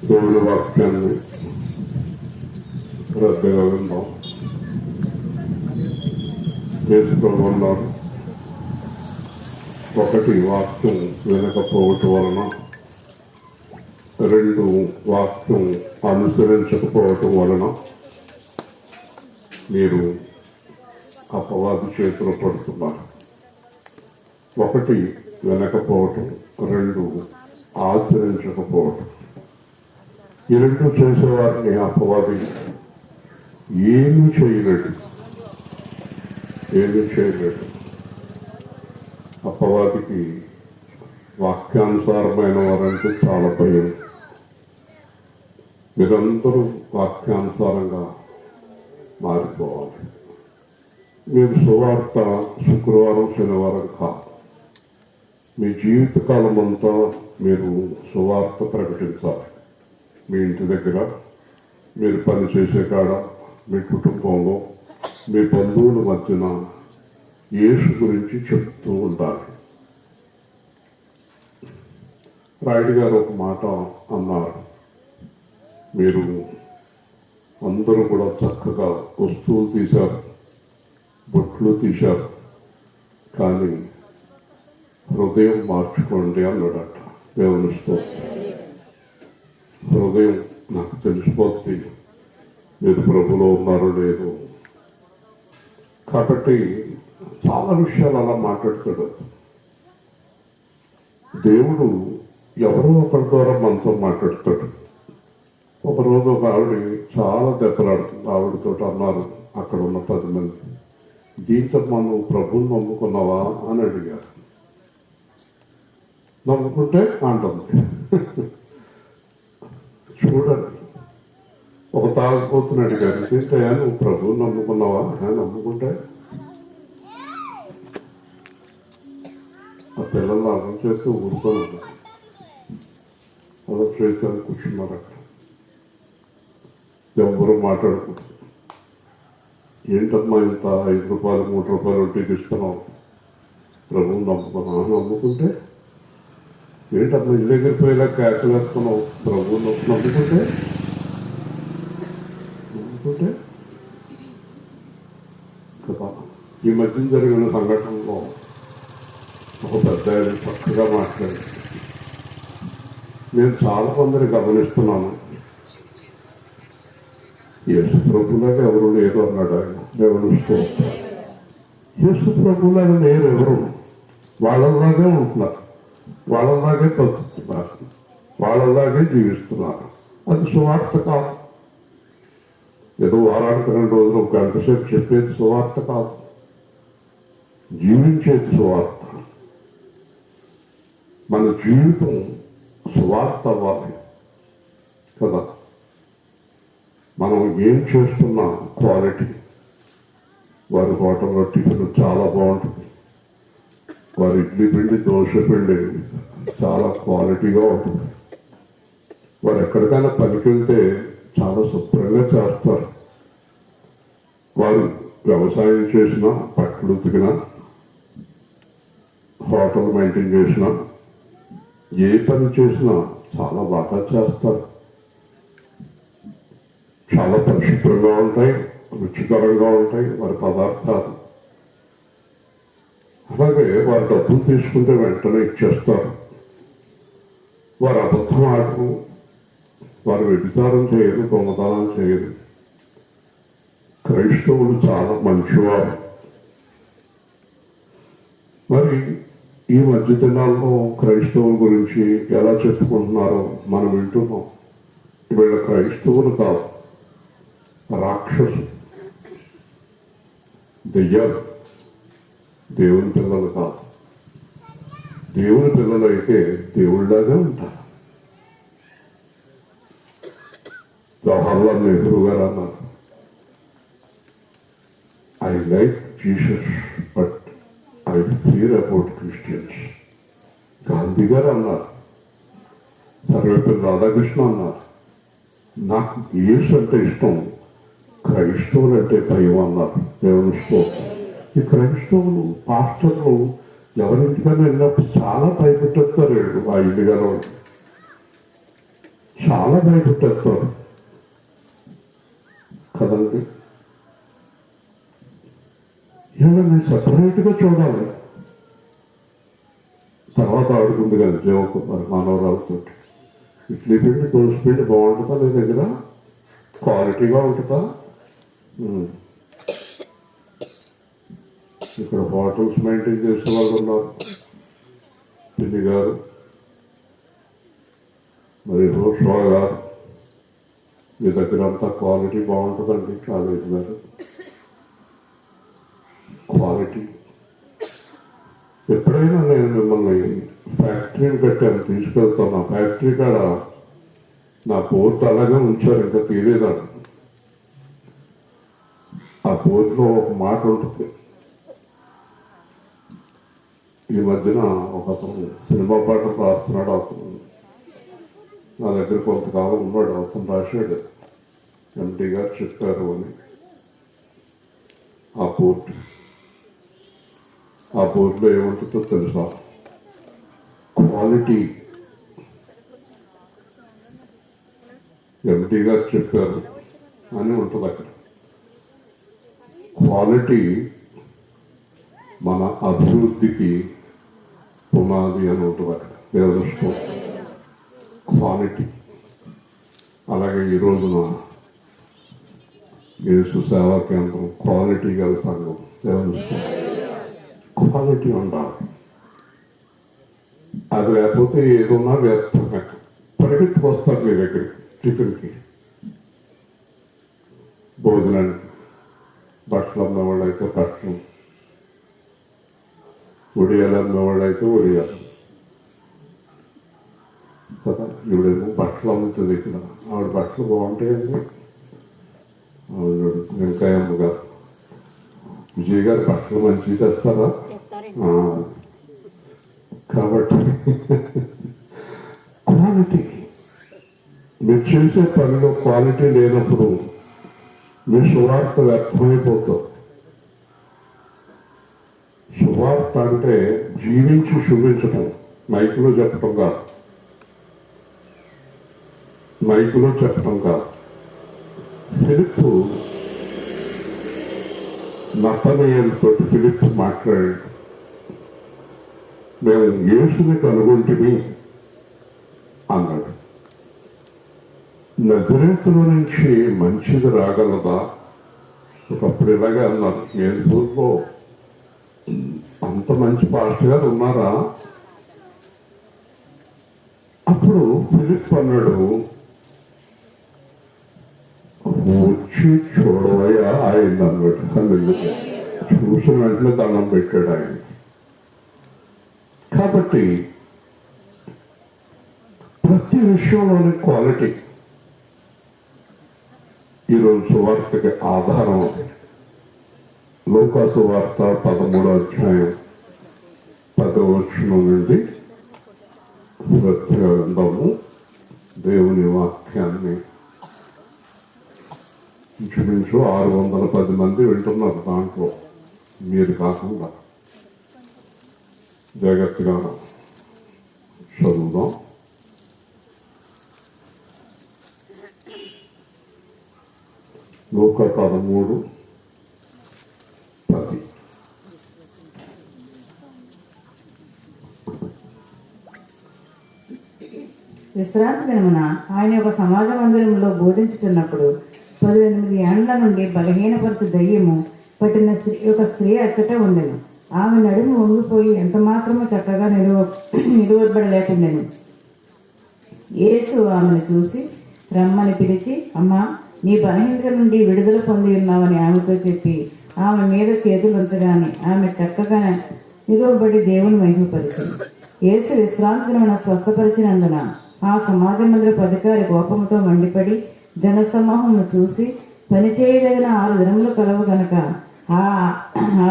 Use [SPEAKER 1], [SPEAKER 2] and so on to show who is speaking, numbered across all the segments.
[SPEAKER 1] దేవుడి వాక్యాన్ని శ్రద్ధగా విందాం. చేసుకున్నారు. ఒకటి, వాక్యం వినకపోవటం వలన. రెండు, వాక్యం అనుసరించకపోవటం వలన మీరు అపవాది చేతిలో పడుతున్నారు. ఒకటి, వినకపోవటం. రెండు, ఆచరించకపోవటం. ఈ రెండు చేసేవారిని అపవాది ఏమీ చేయలేడు. అపవాదికి వాక్యానుసారమైన వారంటే చాలా భయం. మీరందరూ వాక్యానుసారంగా మారిపోవాలి. మీరు సువార్త శుక్రవారం శనివారం కాదు, మీ జీవితకాలం అంతా మీరు సువార్త ప్రకటించాలి. మీ ఇంటి దగ్గర, మీరు పనిచేసే కాడ, మీ కుటుంబంలో, మీ బంధువుల మధ్యన యేసు గురించి చెప్తూ ఉండాలి. రాయుడు గారు ఒక మాట అన్నారు, మీరు అందరూ కూడా చక్కగా వస్తువులు తీశారు, బొట్లు తీశారు, కానీ హృదయం మార్చుకోండి అన్నాడట. దేవుని స్తోత్రం. హృదయం నాకు తెలిసిపోతుంది మీరు ప్రభులో ఉన్నారో లేదు. కాబట్టి చాలా విషయాలు అలా మాట్లాడతాడు. దేవుడు ఎవరో ఒకరి ద్వారా మనతో మాట్లాడతాడు. ఒకరోజు ఒక ఆవిడ చాలా దెబ్బలాడుతుంది. ఆవిడతో అన్నారు అక్కడ ఉన్న 10 మంది, దీంతో మనం ప్రభువుని నమ్ముకున్నావా అని అడిగారు. నమ్ముకుంటే అంటుంది. చూడండి, ఒక తాగుపోతుని అడిగారు, ఏంటయ్యా నువ్వు ప్రభువుని నమ్ముకున్నావా? నమ్ముకుంటే ఆ పిల్లలు అర్థం చేస్తూ ఊరుకోలేదు. అలా చేస్తే కూర్చున్నారు అక్కడ. ఎవరు మాట్లాడుకుంటారు. ఏంటమ్మా ఇంత 5 రూపాయలు 3 రూపాయలు వడ్డీకి ఇస్తున్నావు? ప్రభువుని నమ్ముకున్నావు. నమ్ముకుంటే ఏంటమ్మా ఇల్లు ఎగిరిపోయేలా క్యాకులు వేస్తున్నావు? ప్రభువుని నమ్ముకుంటే కదా. ఈ మధ్య జరిగిన సంఘటనలో ఒక పెద్ద చక్కగా మాట్లాడి, నేను చాలా మందిని గమనిస్తున్నాను, యేసు ప్రభులాగా ఎవరు లేరు అన్నాడు ఆయన. దేవునిస్తూ యేసు ప్రభులాగా లేరు ఎవరు. వాళ్ళలాగే ఉంటున్నారు, వాళ్ళలాగే బతుకుతున్నారు, వాళ్ళలాగే జీవిస్తున్నారు. అది సువార్త కాదు. ఏదో వారానికి 2 రోజులు ఒక గంట సేపు చెప్పేది సువార్త కాదు, జీవించేది సువార్త. మన జీవితం సువార్త అవ్వాలి కదా. మనం ఏం చేస్తున్నా క్వాలిటీ. వారి హోటల్లో టిఫిన్ చాలా బాగుంటుంది, వారి ఇడ్లీ పిండి దోశ పిండి చాలా క్వాలిటీగా ఉంటుంది. వారు ఎక్కడికైనా పనికి వెళ్తే చాలా శుభ్రంగా చేస్తారు. వారు వ్యవసాయం చేసినా, బట్టలు ఉతికినా, హోటల్ మెయింటైన్ చేసినా, ఏ పని చేసినా చాలా బాగా చేస్తారు. చాలా పరిశుభ్రంగా ఉంటాయి, రుచికరంగా ఉంటాయి వారి పదార్థాలు. అలాగే వారు డబ్బులు తీసుకుంటే వెంటనే ఇచ్చేస్తారు. వారు అబద్ధం ఆడరు, వారు వ్యభిచారం చేయరు, దొంగతనం చేయరు. క్రైస్తవులు చాలా మంచివారు. మరి ఈ మధ్య దినాల్లో క్రైస్తవుల గురించి ఎలా చెప్పుకుంటున్నారో మనం వింటున్నాం. వీళ్ళ క్రైస్తవులు కాదు, రాక్షసు, దెయ్యాలు. దేవుని పిల్లలు కాదు. దేవుని పిల్లలు అయితే దేవుళ్ళలాగే ఉంటారు. జవహర్లాల్ నెహ్రూ గారు అన్నారు, I like Jesus but I fear about Christians. Gandhi గారు అన్నారు, సర్వేపల్లి రాధాకృష్ణ అన్నారు, నాకు యేసు అంటే ఇష్టం, క్రైస్తవులు అంటే భయం అన్నారు. దేవుని స్తోత్రం. ఈ క్రైస్తవులు పాస్టర్లు ఎవరింటికైనా వెళ్ళినప్పుడు చాలా భయపెట్టేస్తారు. ఆ ఇల్లు గల చాలా భయపెట్టేస్తారు కదండి. వీళ్ళని సపరేట్గా చూడాలి. తర్వాత ఆడుకుంది కదా జీవకుమార్ మానవరావుతో, ఇడ్లీ పిండి దోశ పిండి బాగుంటుందా నీ దగ్గర, క్వాలిటీగా ఉంటుందా? ఇక్కడ హోటల్స్ మెయింటైన్ చేసే వాళ్ళు ఉన్నారు, పిన్ని గారు మరి షో గారు, మీ దగ్గర అంతా క్వాలిటీ బాగుంటుందండి కాలేజ్ గారు. క్వాలిటీ ఎప్పుడైనా నేను మిమ్మల్ని ఫ్యాక్టరీని పెట్టాను, తీసుకెళ్తాను. ఫ్యాక్టరీ కాడ నా బోర్డు అలాగే ఉంచారు, ఇంకా తీరేదాన్ని. ఆ బోర్డులో ఒక మాట ఉంటుంది. ఈ మధ్యన ఒక అతను సినిమా పాటలు రాస్తున్నాడు, అతను నా దగ్గర కొంతకాలం ఉన్నాడు, అతను రాశాడు, ఎంటీ గారు చెప్పారు అని. ఆ బోర్డులో ఏముంటుందో తెలుసా? క్వాలిటీ. ఎంటీ గారు చెప్పారు అని ఉంటుంది అక్కడ. క్వాలిటీ మన అభివృద్ధికి పునాది అని ఉంటుంది అక్కడ దేవదృష్టం. క్వాలిటీ. అలాగే ఈ రోజున యేసు సేవా కేంద్రం క్వాలిటీ గల సంఘం దేవదృష్టం. క్వాలిటీ ఉండాలి. అది లేకపోతే ఏదన్నా వ్యర్థమే. పరిగెత్తుకు వస్తారు మీ దగ్గరికి టిఫిన్కి, భోజనానికి. బట్టలు అమ్మేవాళ్ళు అయితే బట్టలు, ఉడియాలు అమ్మేవాళ్ళు అయితే ఉడియాలు కదా. ఇవిడేమో బట్టలు అమ్ముతుంది ఇక్కడ, ఆవిడ బట్టలు బాగుంటాయండి. ఆవిడ వెంకయ్యమ్మ గారు, విజయ్ గారు బట్టలు మంచివి తెస్తారా? కాబట్టి క్వాలిటీ. మీరు చేసే పనిలో క్వాలిటీ లేనప్పుడు మీ సువార్త వ్యర్థమైపోతుంది. సువార్త అంటే జీవించి చూపించటం, మైకులో చెప్పటం కాదు. ఫిలిప్పు నతనయేలుతో ఫిలిప్పు మాట్లాడాడు, మేము యేసుని కనుగొంటిమి అన్నాడు. నజరేతులో నుంచి మంచిది రాగలదా? ఒకప్పుడు ఇలాగే అన్నారు, ఏలూరులో అంత మంచి పాస్టర్ గారు ఉన్నారా? అప్పుడు ఫిలిప్ అన్నాడు, వచ్చి చూడవయ్యా ఆయన అన్నాడు. చూసిన వెంటనే దండం పెట్టాడు ఆయన. కాబట్టి ప్రతి విషయంలోని క్వాలిటీ ఈరోజు సువార్తకి ఆధారం. లూకా సువార్త 13వ అధ్యాయం 10వ వచనం నుండి గ్రంథము దేవుని వాక్యాన్ని ఇంచుమించు 610 మంది వింటున్నారు. దాంట్లో మీరు కాకుండా జాగ్రత్తగా చదువుదాం. లూకా 13:10.
[SPEAKER 2] విశ్రాంతి దినమున ఆయన ఒక సమాజ మందిరంలో బోధించుతున్నప్పుడు 18 ఏండ్ల నుండి బలహీనపరచు దయ్యము పట్టిన ఒక స్త్రీ అచ్చట ఉండెను. ఆమె నడుము వంగిపోయి ఎంత మాత్రము చక్కగా నిలువబడలేకుండెను. యేసు ఆమెను చూసి రమ్మని పిలిచి, అమ్మా, నీ బలహీనత నుండి విడుదల పొంది ఉన్నావని ఆమెతో చెప్పి ఆమె మీద చేతులు ఉంచగానే ఆమె చక్కగా నిలువబడి దేవుని మహిమపరిచింది. యేసు విశ్రాంతి దినమున స్వస్థపరిచినందున ఆ సమాజ మందిరపు అధికారి కోపంతో మండిపడి జనసమూహమును చూసి, పనిచేయదగిన 6 దినములు కలవు గనక ఆ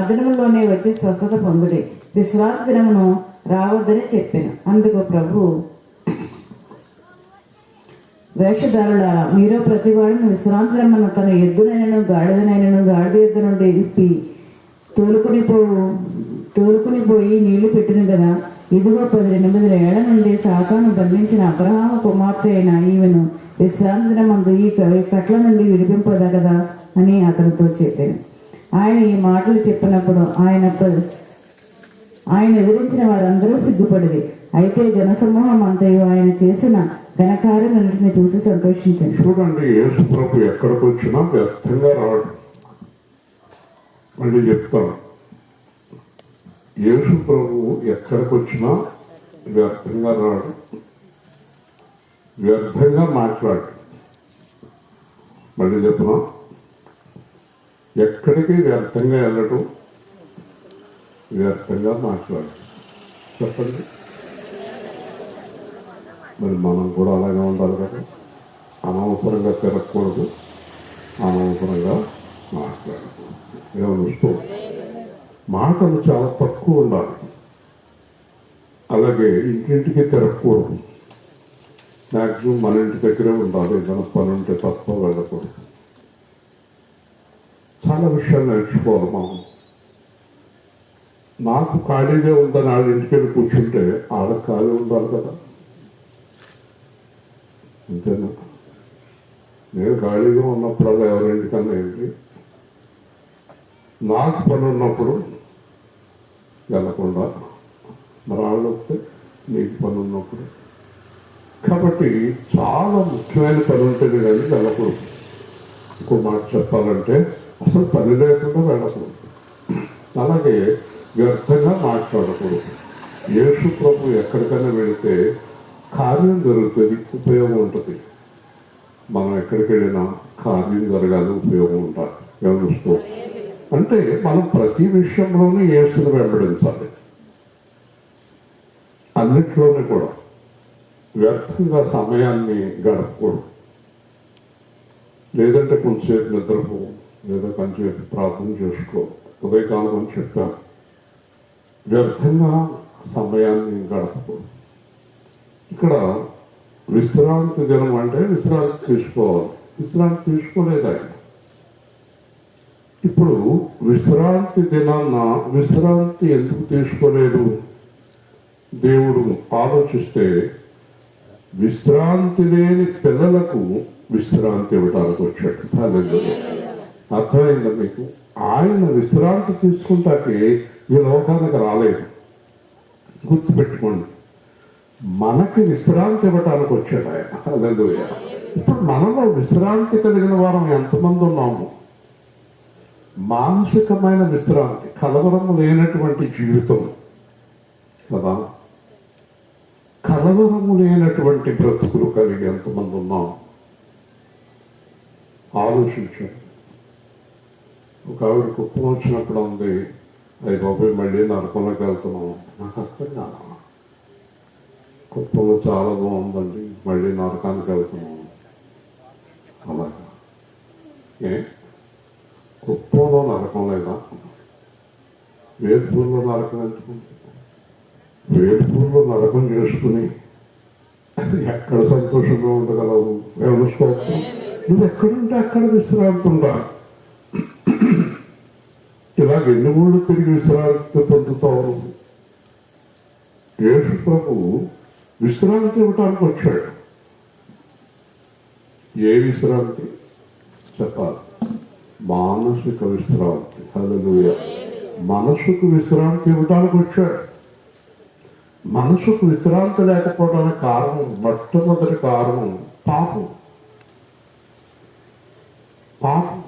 [SPEAKER 2] దినములోనే వచ్చి స్వస్థత పొందుడి, విశ్రాంతి దినమును రావద్దని చెప్పాను. అందుకు ప్రభు, వేషధారుల, మీరు ప్రతివాడిని విశ్రాంతి దినమున తన ఎద్దునైనను గాడిదనైనను గాడిద ఎద్దు నుండి విప్పి తోలుకుని పోయి నీళ్లు పెట్టిన కదా, ఇదిగో 18 ఏళ్ల నుండి సాతాను బంధించిన అబ్రహాము కుమార్తె అయిన ఈమెను విశ్రాంతి దినమందు ఈ కట్ల నుండి విడిపింపదగదా అని అతనితో చెప్పాను. ఆయన ఈ మాటలు చెప్పినప్పుడు ఆయన ఎదిరించిన వారందరూ సిగ్గుపడిరి. అయితే జనసమూహం అంతయు ఆయన చేసిన ఘనకార్యములన్నిటిని చూసి సంతోషించారు.
[SPEAKER 1] చూడండి, యేసు ప్రభు ఎక్కడికి వచ్చినా వ్యర్థంగా రాడు. మళ్ళీ చెప్తాను, యేసు ప్రభు ఎక్కడికి వచ్చినా వ్యర్థంగా రాడు, వ్యర్థంగా మాట్లాడు. మళ్ళీ చెప్పనా, ఎక్కడికి వ్యర్థంగా వెళ్ళడం, వ్యర్థంగా మాట్లాడు. చెప్పండి, మరి మనం కూడా అలాగే ఉండాలి కదా. అనవసరంగా తిరగకూడదు, అనవసరంగా మాట్లాడకూడదు. ఏమనిస్తూ మాటలు చాలా తక్కువ ఉండాలి. అలాగే ఇంటింటికి తిరగకూడదు. మ్యాక్సిమం మన ఇంటి దగ్గరే ఉండాలి. ఏదైనా పని ఉంటే తప్ప వెళ్ళకూడదు. చాలా విషయాలు నేర్చుకోవాలి మనం. నాకు ఖాళీగా ఉందని ఆడ ఇంటికి వెళ్ళి కూర్చుంటే ఆడ ఖాళీ ఉండాలి కదా. అంతేనా? నేను ఖాళీగా ఉన్నప్పుడల్లా ఎవరింటికన్నా ఏంటి, నాకు పని ఉన్నప్పుడు వెళ్ళకుండా, మరి వాళ్ళు వస్తే నీకు పని ఉన్నప్పుడు. కాబట్టి చాలా ముఖ్యమైన పని ఉంటుంది కానీ వెళ్ళకూడదు. ఇంకో మాట చెప్పాలంటే అసలు పని లేకుండా వెళ్ళకూడదు. అలాగే వ్యర్థంగా మాట్లాడకూడదు. యేసు ప్రభు ఎక్కడికైనా వెళితే కార్యం జరుగుతుంది, ఉపయోగం ఉంటుంది. మనం ఎక్కడికి వెళ్ళినా కార్యం జరగాలి, ఉపయోగం ఉండాలి. గమనిస్తూ అంటే మనం ప్రతి విషయంలోనూ యేసుని వెంబడించాలి. అన్నిట్లోనే కూడా వ్యర్థంగా సమయాన్ని గడపకూడదు. లేదంటే కొంచెంసేపు నిద్రపో, లేదా కొంచెంసేపు ప్రార్థన చేసుకో. ఉదయకాలం అని చెప్తాను, వ్యర్థంగా సమయాన్ని గడపకూడదు. ఇక్కడ విశ్రాంతి దినం అంటే విశ్రాంతి తీసుకోవాలి. విశ్రాంతి తీసుకోలేదు ఆయన. ఇప్పుడు విశ్రాంతి దినాన్న విశ్రాంతి ఎందుకు తీసుకోలేదు? దేవుడు ఆలోచిస్తే విశ్రాంతి లేని పిల్లలకు విశ్రాంతి ఇవ్వడానికి వచ్చాడు. అర్థమైందా మీకు? ఆయన విశ్రాంతి తీసుకుంటాకే ఈ లోకానికి రాలేదు. గుర్తుపెట్టుకోండి, మనకి విశ్రాంతి ఇవ్వటానికి వచ్చాడు ఆయన. హల్లెలూయా. ఇప్పుడు మనలో విశ్రాంతి కలిగిన వారం ఎంతమంది ఉన్నాము? మానసికమైన విశ్రాంతి, కలవరము లేనటువంటి జీవితం కదా, కలవరము లేనటువంటి బ్రతుకులు కలిగి ఎంతమంది ఉన్నాము? ఆలోచించండి. ఒక ఆవిడ కుప్పం వచ్చినప్పుడు ఉంది, అయ్యి బాబాయ్ మళ్ళీ నరకంలోకి వెళ్తున్నాం. నాకు అర్థం కాదు. కుప్పంలో చాలా బాగుందండి, మళ్ళీ నరకానికి వెళ్తున్నాం. అలాగా ఏ కుప్పంలో నరకం లేదా? వేర్పూర్లో నరకం వెళ్తుంది. వేర్పూర్లో నరకం చేసుకుని ఎక్కడ సంతోషంగా ఉండగలవు? వ్యవస్థోత్తం. నువ్వు ఎక్కడుంటే అక్కడ విశ్రాంతి ఉండాలి. ఇలాగ ఎన్ని ఊళ్ళు తిరిగి విశ్రాంతి పొందుతావు? యేసు ప్రభు విశ్రాంతి ఇవ్వటానికి వచ్చాడు. ఏ విశ్రాంతి చెప్పాలి? మానసిక విశ్రాంతి. హల్లెలూయా. మనసుకు విశ్రాంతి ఇవ్వటానికి వచ్చాడు. మనసుకు విశ్రాంతి లేకపోవడానికి కారణం, మొట్టమొదటి కారణం పాపం. పాపం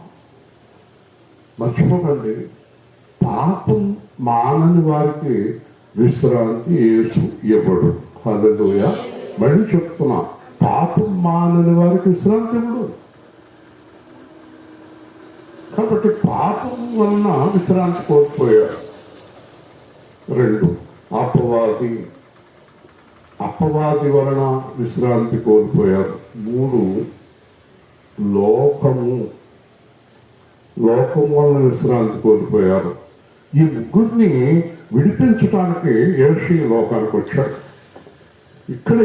[SPEAKER 1] మర్చిపోకండి. పాపం మానని వారికి విశ్రాంతి యేసు ఇవ్వడు. హల్లెలూయా. మళ్ళీ చెప్తున్నా, పాపం మానని వారికి విశ్రాంతి ఇవ్వడు. కాబట్టి పాపం వలన విశ్రాంతి కోల్పోయారు. 2, అపవాది వలన విశ్రాంతి కోల్పోయారు. 3, లోకం వలన విశ్రాంతి కోల్పోయారు. ఈ ముగ్గురిని విడిపించడానికి యేసు ఈ లోకానికి వచ్చాడు. ఇక్కడ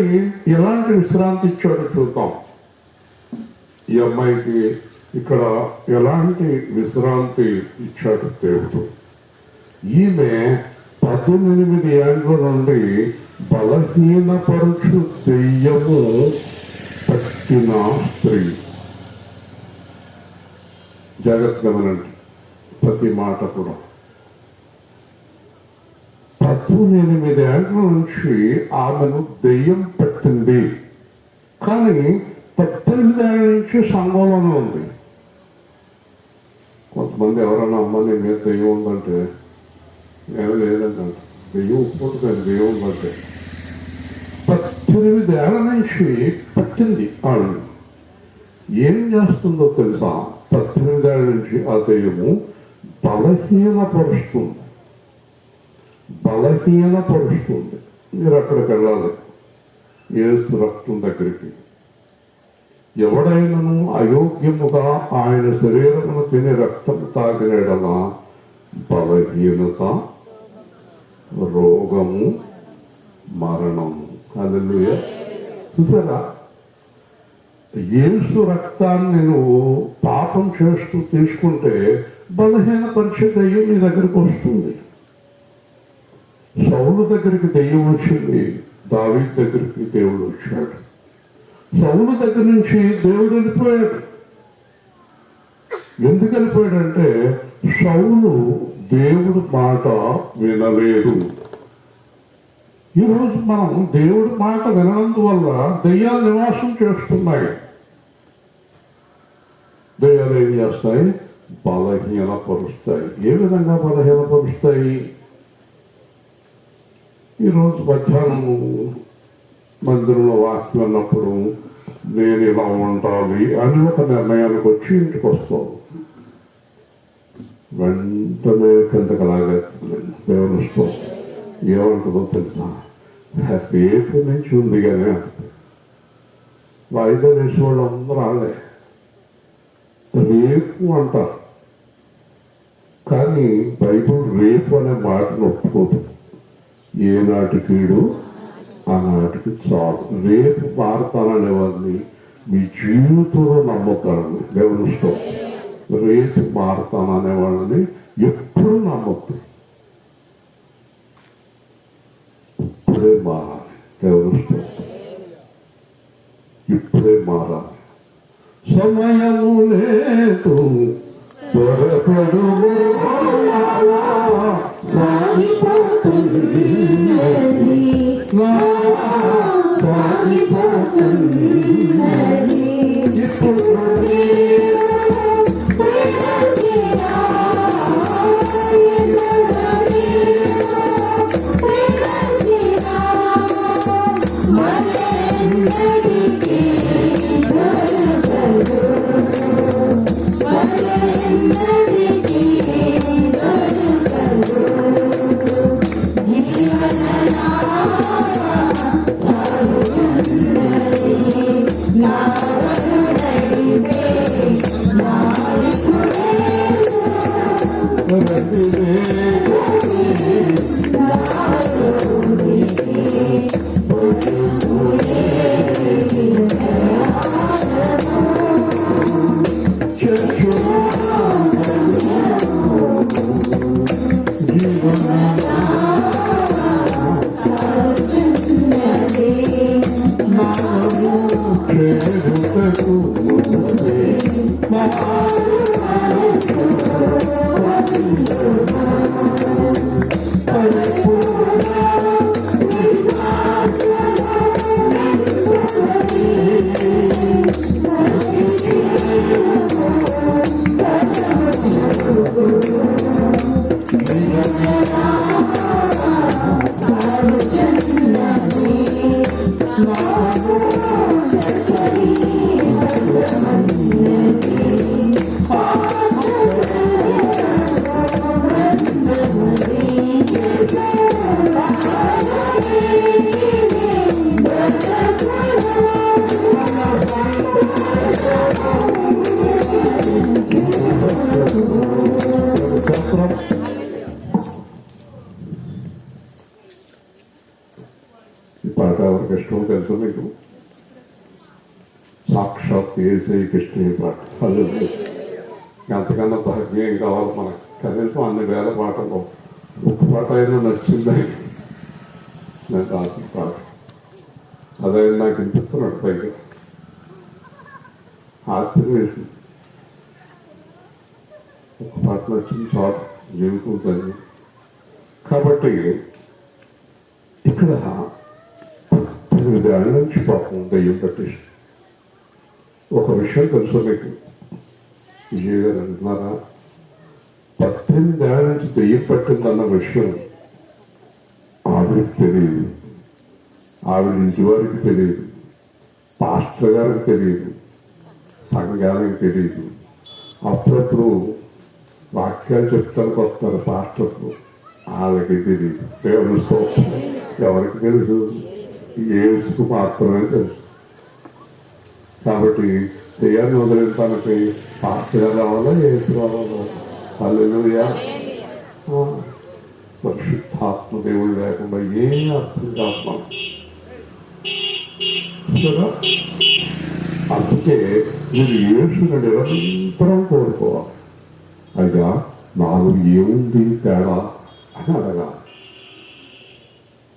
[SPEAKER 1] ఎలాంటి విశ్రాంతి ఇచ్చాడో చూద్దాం. ఈ అమ్మాయికి ఇక్కడ ఎలాంటి విశ్రాంతి ఇచ్చాడు దేవుడు? ఈమె 18 ఏండ్ల నుండి బలహీనపరుచు దెయ్యము పట్టిన స్త్రీ. జాగ్రత్తగా వినండి ప్రతి మాట కూడా. 18 ఏండ్ల నుంచి ఆమెను దెయ్యం పట్టింది. కానీ 18 ఏళ్ళ నుంచి సంఘంలోనే ఉంది. కొంతమంది ఎవరన్నా అమ్మ నీ మీద దెయ్యం ఉందంటే ఏమీ లేదంటే దెయ్యం ఒప్పుకుంటుంది. దెయ్యం ఉందంటే 18 ఏళ్ళ నుంచి పట్టింది ఆవిడ. ఏం చేస్తుందో తెలుసా? 18 ఏళ్ళ నుంచి ఆ దెయ్యము బలహీనపరుస్తుంది. మీరు అక్కడికి వెళ్ళాలి, యేసు రక్తం దగ్గరికి. ఎవడైనను అయోగ్యముగా ఆయన శరీరమును తిని రక్తం తాగినడలా బలహీనత, రోగము, మరణము. హల్లెలూయా. చూసారా? యేసు రక్తాన్ని నువ్వు పాపం చేస్తూ తీసుకుంటే బలహీనపరిచే దెయ్యం నీ దగ్గరికి వస్తుంది. సౌలు దగ్గరికి దెయ్యం వచ్చింది, దావీదు దగ్గరికి దేవుడు వచ్చాడు. సౌలు దగ్గర నుంచి దేవుడు వెళ్ళిపోయాడు. ఎందుకు వెళ్ళిపోయాడంటే సౌలు దేవుడు మాట వినలేదు. ఈరోజు మనం దేవుడి మాట వినందువల్ల దెయ్యాలు నివాసం చేస్తున్నాయి. దెయ్యాలు ఏం చేస్తాయి? బలహీనపరుస్తాయి. ఏ విధంగా బలహీనపరుస్తాయి? ఈరోజు మధ్యాహ్నం మందిరంలో వాక్యం అన్నప్పుడు నేను ఇలా ఉండాలి అని ఒక నిర్ణయానికి వచ్చి ఇంటికి వస్తావు. వెంటనే కిందకి లాగేస్తుంది దేవుని ఇష్టం. ఏమంటుందో తెలుసా? రేపు నుంచి ఉంది కానీ అంటుంది. వాయిదా వేసే వాళ్ళు అందరూ వాళ్ళే రేపు అంటారు. కానీ బైబుల్ రేపు అనే మాటను ఒప్పుకోదు. ఏనాటి కీడు ఆనాటికి చాలు. రేపు మారతాననేవాడిని మీ జీవితంలో నమ్మకాలని దేవుని ఇష్టం. రేపు మారతాననేవాళ్ళని ఎప్పుడు నమ్మద్దు. ఇప్పుడే మారాలి. దేవుని ఇష్టం. ఇప్పుడే మారాలి. సమయము లేదు త్వరపడు ఈ పాట ఎవరికి ఇష్టం తెలుసు మీకు? సాక్షాత్ యేసయ్యకి ఇష్టం ఈ పాట. హల్లెలూయా. ఎంతకన్నా భాగ్యం కావాలి మనకు. కనీసం అన్ని వేల పాటలు ఒక పాట అయినా నచ్చిందని నేను రాసిన పాట అదైనా నాకు వినిపిస్తున్నాడు పైగా ఆశ్చర్యం వేసింది. ఒక పాట నచ్చింది చాలు జీవితం తల్లి. కాబట్టి ఇక్కడ 18 ఏళ్ళ నుంచి పాపం దయ్యం పట్టేసి ఒక విషయం తెలుసు మీకు విజయ్ గారు అంటున్నారా 18 ఏళ్ళ నుంచి దెయ్యం పట్టిందన్న విషయం ఆవిడకి తెలియదు, ఆవిడ ఇంటి వారికి తెలియదు, పాస్టర్ గారికి తెలియదు, సంఘానికి తెలియదు. అప్పుడప్పుడు వాక్యాలు చెప్తానికి వస్తారు పాస్టర్లు, వాళ్ళకి తెలియదు. దేవునితో ఎవరికి తెలుసు? యేసుకు మాత్రమే తెలుసు. కాబట్టి దెయ్యాన్ని వదిలేటానికి పాస్టర్ రావాలా యేసు రావాలా? హల్లెలూయా. పరిశుద్ధాత్మ దేవుడు లేకుండా ఏమీ అర్థం కాదు. అందుకే మీరు యేసుని నిరంతరం కోరుకోవాలి. అయ్యా నాలో ఏముంది తేడా అని అడగాలి.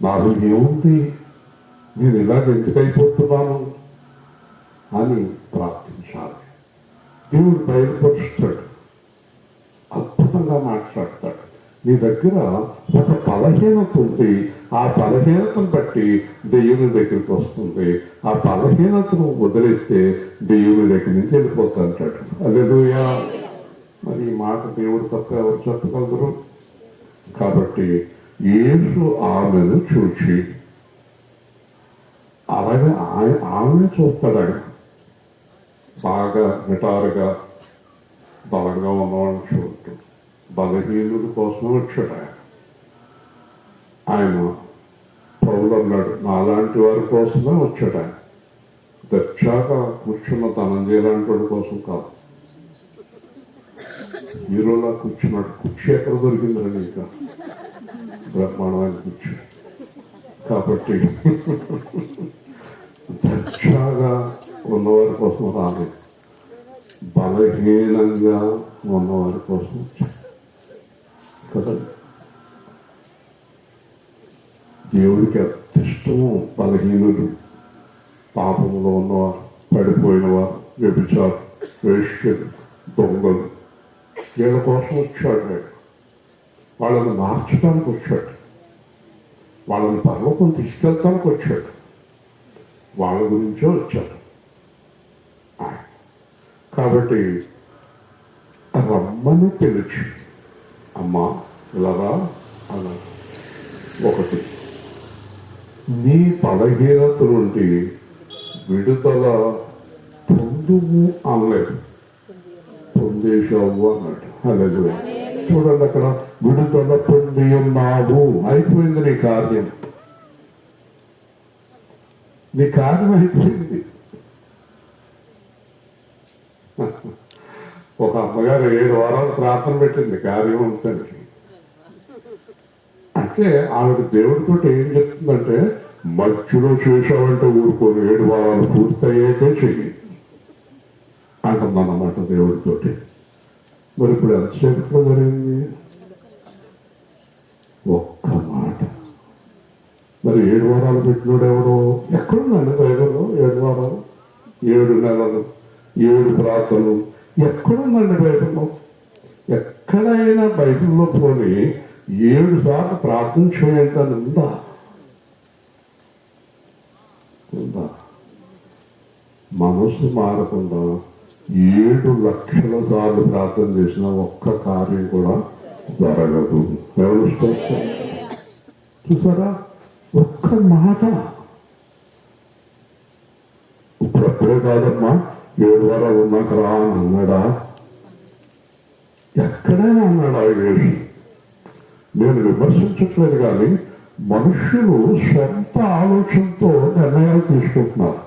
[SPEAKER 1] నాలో ఏముంది, నేను ఇలాగ ఎందుకైపోతున్నాను అని ప్రార్థించాలి. దేవుడు బయలుపరుస్తాడు, అద్భుతంగా మాట్లాడతాడు. నీ దగ్గర ఒక బలహీనత ఉంది, ఆ బలహీనతను బట్టి దెయ్యుని దగ్గరికి వస్తుంది. ఆ బలహీనతను వదిలేస్తే దెయ్యుని దగ్గర నుంచి వెళ్ళిపోతాంటాడు. హల్లెలూయా. మరి ఈ మాట దేవుడు తప్ప ఎవరు చెప్పగలరు? కాబట్టి యేసు ఆమెను చూచి అలాగే ఆమెను చూస్తాడు. ఆయన బాగా నిటారుగా బలంగా ఉన్నవాడిని చూడటం, బలహీనుల కోసం వచ్చాడు ఆయన. ఆయన పౌలు అన్నాడు, నాలాంటి వారి కోసమే వచ్చాడు. ఆయన దర్జాగా కూర్చున్న ధనంజయ లాంటి వాడి కోసం కాదు. హీరోలా కూర్చున్నాడు. కుర్చీ ఎక్కడ దొరికిందని ఇంకా బ్రహ్మాండమైన కుర్చీ. కాబట్టి దర్జాగా ఉన్నవారి కోసం రాలేదు, బలహీనంగా ఉన్నవారి కోసం కదా. దేవుడికి అత్యిష్టము బలహీనులు, పాపంలో ఉన్నవారు, పడిపోయినవారు, వ్యభిచారు, వేశ్యలు, దొంగలు, వీళ్ళ కోసం వచ్చాడు. వాళ్ళని మార్చడానికి వచ్చాడు, వాళ్ళని పర్వతం తీసుకెళ్తానికి వచ్చాడు, వాళ్ళ గురించే వచ్చాడు. కాబట్టి రమ్మని పిలిచి అమ్మా ఇలాగా అన్నాడు. ఒకటి, నీ బలహీనత నుండి విడుదల పొందుము అనలేదు, పొందేశావు అన్నాడు. హల్లెలూయా. చూడండి, అక్కడ విడుదల పొంది ఉన్నావు, అయిపోయింది నీ కార్యం. నీ కార్యం అయిపోయింది. ఒక అమ్మగారు 7 వారాలు ప్రార్థన పెట్టింది కార్యం అంతానికి. అంటే ఆవిడ దేవుడితో ఏం చెప్తుందంటే, మధ్యలో చేసావంటే ఊరుకోను, 7 వారాలు పూర్తయ్యాకే చెయ్యి అంటుందన్నమాట దేవుడితోటి. మరి ఇప్పుడు ఎంతసేపు జరిగింది? ఒక్క మాట. మరి 7 వారాలు పెట్టినోడు ఎవడో? ఎక్కడుందండి బైబిల్లో 7 వారాలు, 7 నెలలు, 7 ప్రార్థనలు ఎక్కడుందండి బైబిల్లో? ఎక్కడైనా బైబిల్లో పోని 7 సార్లు ప్రార్థన చేయండి అని ఉందా? ఉందా? మనసు మారకుండా 7 లక్షల సార్లు ప్రార్థన చేసిన ఒక్క కార్యం కూడా జరగదు. ఎవరు చూసారా? ఒక్క మాట. ఇప్పుడప్పుడే కాదమ్మా, 7 వారాలు ఉన్నాక రా అని అన్నాడా? ఎక్కడైనా అన్నాడా? యేసు నేను విమర్శించట్లేదు, కానీ మనుషులు సొంత ఆలోచనతో నిర్ణయాలు తీసుకుంటున్నారు.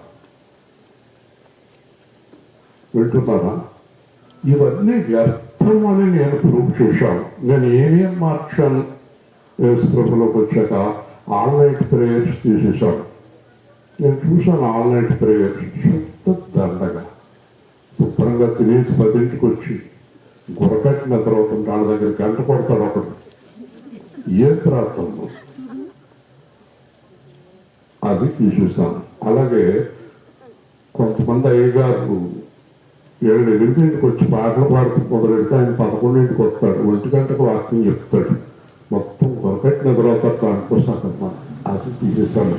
[SPEAKER 1] వింటున్నారా? ఇవన్నీ వ్యర్థం అని నేను ప్రూవ్ చేశాను. నేను ఏమేం మార్చాను? యేసుప్రభులోకి వచ్చాక ఆన్లైన్ ప్రేయర్స్ తీసేశాను. నేను చూశాను ఆన్లైన్ ప్రేయర్స్ శుద్ధ దండగా. శుభ్రంగా తినేసి 10ంటికి వచ్చి గురకట్టిన తర్వాత వాళ్ళ దగ్గర గంట కొడతాడు ఒకడు. ఏ ప్రాంతంలో అది తీసేసాను. అలాగే కొంతమంది అయ్యగారు 7-8 వచ్చి పాటలు పాడుతూ మొదలెడితే ఆయన 11 వస్తాడు, 1 గంటకు వాక్యం చెప్తాడు, మొత్తం కొరకట్టి నిద్రవుతారు. దానికోసం అది తీసేశాను.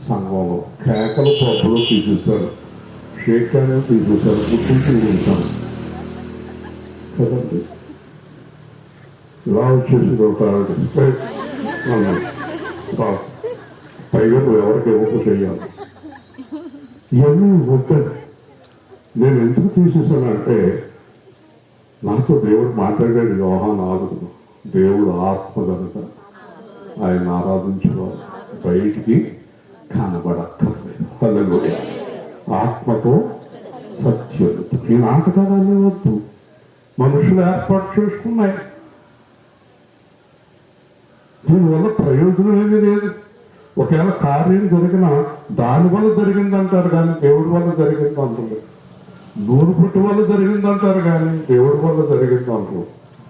[SPEAKER 1] సంఘంలో కేకలు పప్పులు తీసేశారు, షేకాలు తీసేశారు, గుర్తులు తీసేశాను కదండి. ఇలా వచ్చేసి పైగా నువ్వు ఎవరికి ఇవ్వకు చేయాలి. ఇవన్నీ వద్దండి. నేను ఎందుకు తీసేసానంటే నాతో దేవుడు మాట్లాడాడు. యోహాను 4, దేవుడు ఆత్మ కనుక ఆయన ఆరాధించేవారు బయటికి కనబడక్కర్లేదు. హల్లెలూయా. ఆత్మతో సత్యత. ఈ నాటకాలన్నీ వద్దు, మనుషులు ఏర్పాటు చేసుకున్నాయి. దీనివల్ల ప్రయోజనం ఏమీ లేదు. ఒకవేళ కార్యం జరిగినా దానివల్ల జరిగిందంటారు కానీ దేవుడి వల్ల జరిగింది అంటారు. నూనె పుట్టి వల్ల జరిగిందంటారు కానీ దేవుడి వల్ల జరిగింది అంటారు.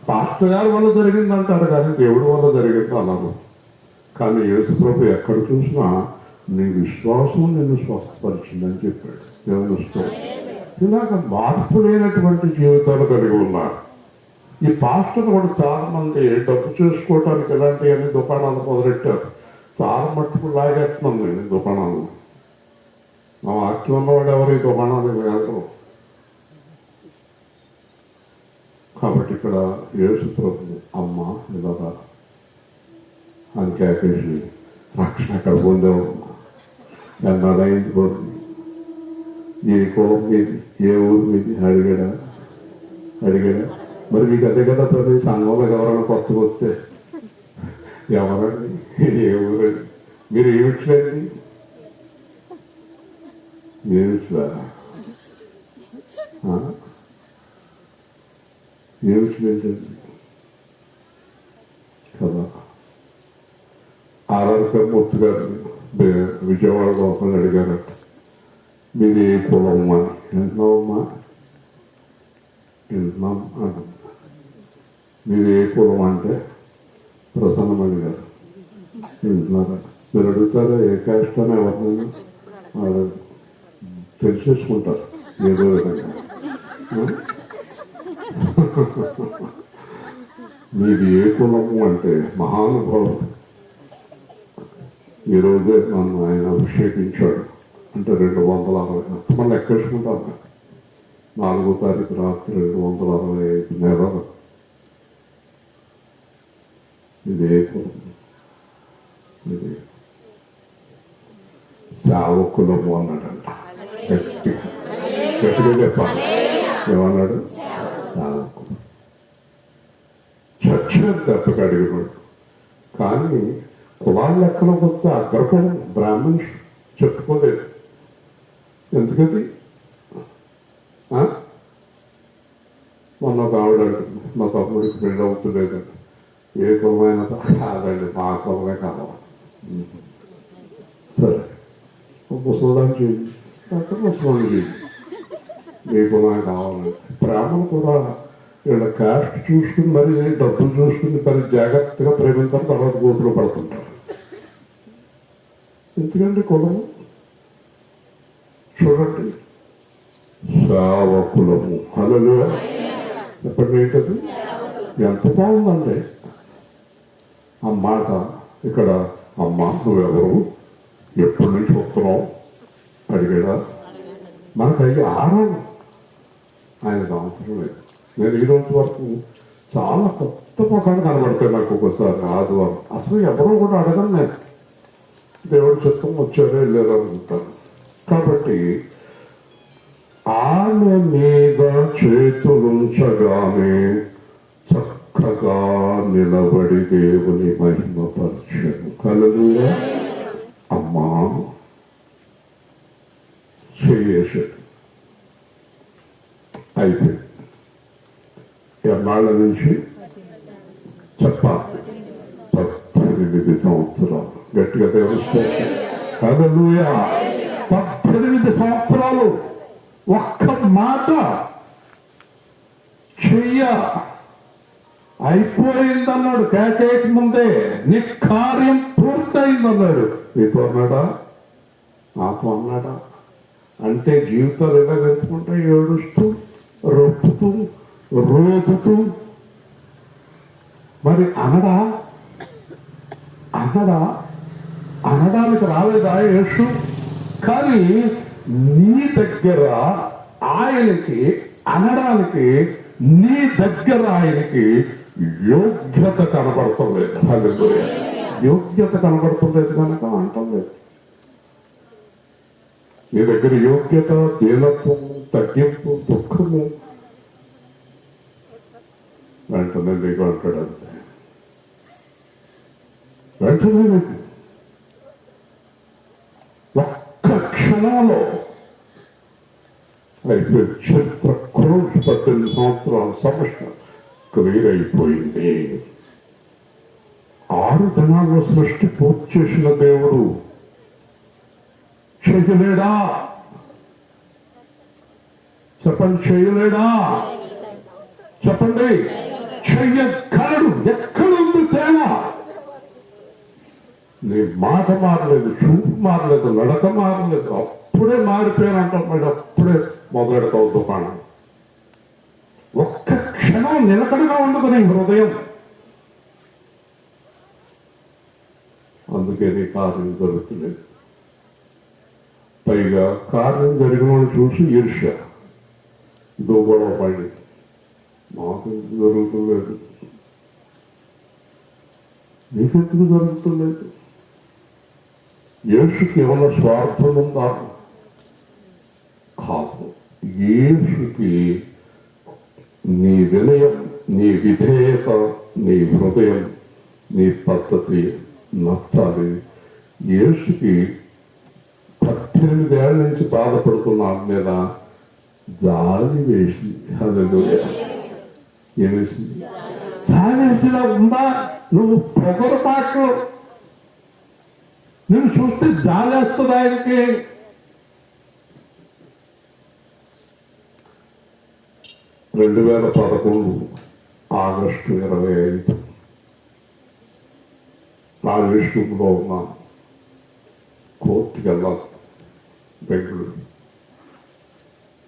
[SPEAKER 1] పాస్టర్ గారి వల్ల జరిగిందంటారు కానీ దేవుడి వల్ల జరిగింది అన్నారు. కానీ యేసు ప్రభు ఎక్కడ చూసినా నీ విశ్వాసం నిన్ను స్వస్థపరిచిందని చెప్పాడు. దేవుని స్తోత్రం. ఇలాగ మార్పు లేనటువంటి జీవితాలు కలిగి ఉన్నారు. ఈ పాస్టర్ కూడా చాలా మంది డబ్బు చేసుకోవటానికి ఇలాంటివన్నీ దుకాణాలు మొదలెట్టారు. చాలా మట్టుకు లాగేస్తున్నాం నేను దుకాణాలు. మా వాక్యం ఉన్నవాడు ఎవరు ఈ దుకాణాలకు వెళ్ళరు. కాబట్టి ఇక్కడ యేసు ప్రభు అమ్మ ఇలాగా అంకేసి రక్షణ అక్కడ పొందేవాడు. ఎన్నడైంది పోతుంది. ఏ కులం మీది, ఏ ఊరు మీది అడిగాడా? మరి మీకు అదే కదా ప్రతి సంఘంలో ఎవరైనా కొత్తగా వస్తే ఎవరండి, ఏ ఊరండి, మీరు ఏమిట్లేండి, ఏమిట్లేదా? ఏమిట్లేంటండి కదా. ఆర్ఆర్ మూర్తి గారు విజయవాడలో ఒకళ్ళు అడిగారట, మీది ఏ కులం అని. వింటున్నామమ్మా, వింటున్నాం అంటున్నా. మీరు ఏ కులం అంటే ప్రసన్నమణి గారు వింటున్నారా? మీరు అడుగుతారా ఏ క్యాస్ట్ అని ఎవరినైనా? వాళ్ళు తెలిసేసుకుంటారు ఏదో విధంగా. మీది ఏ కులము అంటే మహానుభావుడు. ఈరోజే నన్ను ఆయన అభిషేకించాడు అంటే 260 మళ్ళీ ఎక్కేసుకుంటాను. 4వ తారీఖు రాత్రి 265 నెలలు. ఇదే కులం, ఇది సేవకులము అన్నాడంట. గట్టిగా చెప్పాలి. ఏమన్నాడు? సేవకులు. చచ్చారు తప్పక అడిగినాడు. కానీ కులాల లెక్కలో వస్తే అగ్రకులం బ్రాహ్మణ్స్ చెప్పుకోలేదు. ఎందుకది? మొన్న ఒక ఆవిడ అంటుంది, మా తమ్ముడికి పెళ్ళి అవుతులేదండి. ఏ కులమైనా కాదండి, మా కులమే కావాలి. సరే, ముసలాన్ని చేయండి, అక్కడ ముసలాన్ని చేయండి, ఏ కులమే కావాలండి. బ్రాహ్మణులు కూడా వీళ్ళ క్యాస్ట్ చూసుకుని మరి డబ్బులు చూసుకుని మరి జాగ్రత్తగా ప్రేమించాలి, తర్వాత గోతులు పడుతుంటారు. ఎందుకంటే కులము చూడండి, సేవకులము. హల్లెలూయా. చెప్పండి ఏంటది? ఎంత బాగుందండి ఆ మాట. ఇక్కడ అమ్మ నువ్వెవరు, ఎప్పటి నుంచి వస్తున్నావు అడిగాడా? మనకు అయ్యి ఆరాధన ఆయనకు అవసరం లేదు. నేను ఈరోజు వరకు చాలా కొత్త ముఖాలు కనబడతాయి నాకు ఒక్కోసారి ఆదివారం. అసలు ఎవరో కూడా అడగను నేను. దేవుడి చిత్తం వచ్చారో వెళ్ళారో అనుకుంటాను. కాబట్టి ఆమె మీద చేతులుంచగానే చక్కగా నిలబడి దేవుని మహిమపరచెను. హల్లెలూయా. అమ్మా చేసేది అయిపోయింది. ఎన్నాళ్ళ నుంచి చెప్పాలి? 18 సంవత్సరాలు. గట్టిగా తెలుస్తే హల్లెలూయా. 18 సంవత్సరాలు ఒక్క మాట చెయ్య అయిపోయిందన్నాడు. కేకేక ముందే నీ కార్యం పూర్తయిందన్నాడు. నీతో అన్నాడా? నాతో అన్నాడా? అంటే జీవితాలు ఎలా వెళ్తుకుంటే ఏడుస్తూ రొప్పుతూ రోతుతూ మరి అనడా? అనడానికి రాలేదా యేసు? కానీ నీ దగ్గర ఆయనకి అనడానికి, నీ దగ్గర ఆయనకి యోగ్యత కనబడతలేదు. హల్లెలూయా. యోగ్యత కనబడతలేదు కనుక అంటలేదు. నీ దగ్గర యోగ్యత, దీనత్వం, తగ్గింపు, దుఃఖము వెంటనే నీకు అంటాడు. అంతే, వెంటనే నీకు ఒక్క క్షణంలో అయిపోయి చరిత్ర క్రోష్ 18 సంవత్సరాల సమస్య క్లియర్ అయిపోయింది. 6 దినాల్లో సృష్టి పూర్తి చేసిన దేవుడు చేయలేడా? చెప్పండి, చేయలేడా? చెప్పండి, చెయ్యగలడు. ఎక్కడుంది తేడా? నీ మాట మారలేదు, చూపు మారలేదు, నడక మారలేదు, అప్పుడే మారిపోయాను అంటున్నాడు. అప్పుడే మొదలెడతావు దుకాణం. ఒక్క క్షణం నిలకడగా ఉండదు నీ హృదయం. అందుకే నీ కార్యం జరుగుతులేదు. పైగా కార్యం జరిగిన వాళ్ళు చూసి ఈర్ష్య, గొడవ పడి మాకు జరుగుతులేదు, నీకెందుకు జరుగుతులేదు? యేసుకి ఏమన్నా స్వార్థం ఉందా? కాదు. యేసుకి నీ వినయం, నీ విధేయత, నీ హృదయం, నీ పద్ధతి నచ్చాలి. యేసుకి 18 ఏళ్ళ నుంచి బాధపడుతున్న మీద జాలి వేసింది. హల్లెలూయా. ఏమేసింది? జాలి వేసినా ఉందా? నువ్వు పొగరపాట్లు నువ్వు చూస్తే జాలేస్తుంది ఆయనకి. ఆగస్టు 25 నా విషయంలో ఉన్నాను. కోర్టుకి వెళ్ళాలి బెంగళూరు.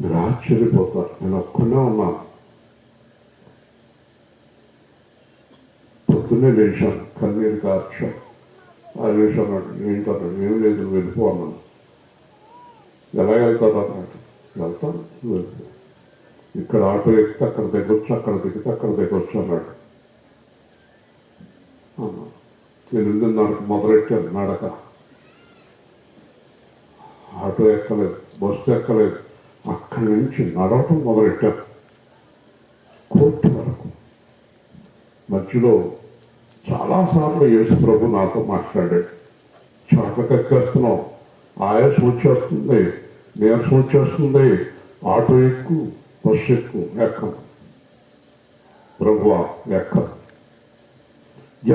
[SPEAKER 1] మీరు ఆశ్చర్యపోతారు, నేను ఒక్కనే ఉన్నాను. పొద్దున్నే లేచాను, కన్నీరు కార్చాను. ఆ లేచాను, ఏంటన్నాడు? ఏం లేదు, వెళ్ళిపో అన్నాను. ఎలా వెళ్తాను అన్నాడు. వెళ్తాను, వెళ్ళిపో. ఇక్కడ ఆటో ఎక్కితే అక్కడ దిగొచ్చు, అక్కడ దిగితే అక్కడ దిగొచ్చు అన్నాడు. 8:30 మొదలెట్టాను నడక. ఆటో ఎక్కలేదు, బస్సు ఎక్కలేదు, అక్కడి నుంచి నడవటం మొదలెట్టాను కోర్టు వరకు. మధ్యలో చాలాసార్లు యేసు ప్రభు నాతో మాట్లాడాడు. చాట్లకు ఎక్కేస్తున్నావు, ఆయాసం వచ్చేస్తుంది, నీరసం వచ్చేస్తుంది, ఆటో ఎక్కు, బస్సు ఎక్కు. ఎక్కను ప్రభువా, ఎక్కను.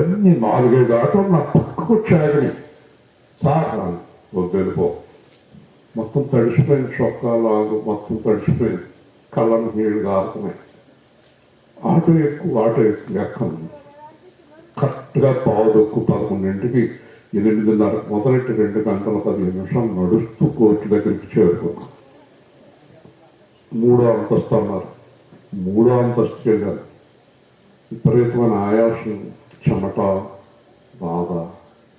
[SPEAKER 1] ఎన్ని 4-5 ఆటోలు నా పక్కకు వచ్చాయని సార్ వద్దెళ్ళిపో. మొత్తం తడిసిపోయింది, చొక్కాలు మొత్తం తడిసిపోయింది, కళ్ళను నీళ్ళు కారుతున్నాయి. ఆటో ఎక్కను. కరెక్ట్గా 11:11 8:30 మొదలెట్టి 2 గంటల 15 నిమిషాలు నడుస్తూ కోర్టు దగ్గరికి చేరుకున్నాను. 3వ అంతస్తు అన్నారు. 3వ అంతస్తుకి వెళ్ళాను. విపరీతమైన ఆయాసం, చెమట, బాధ.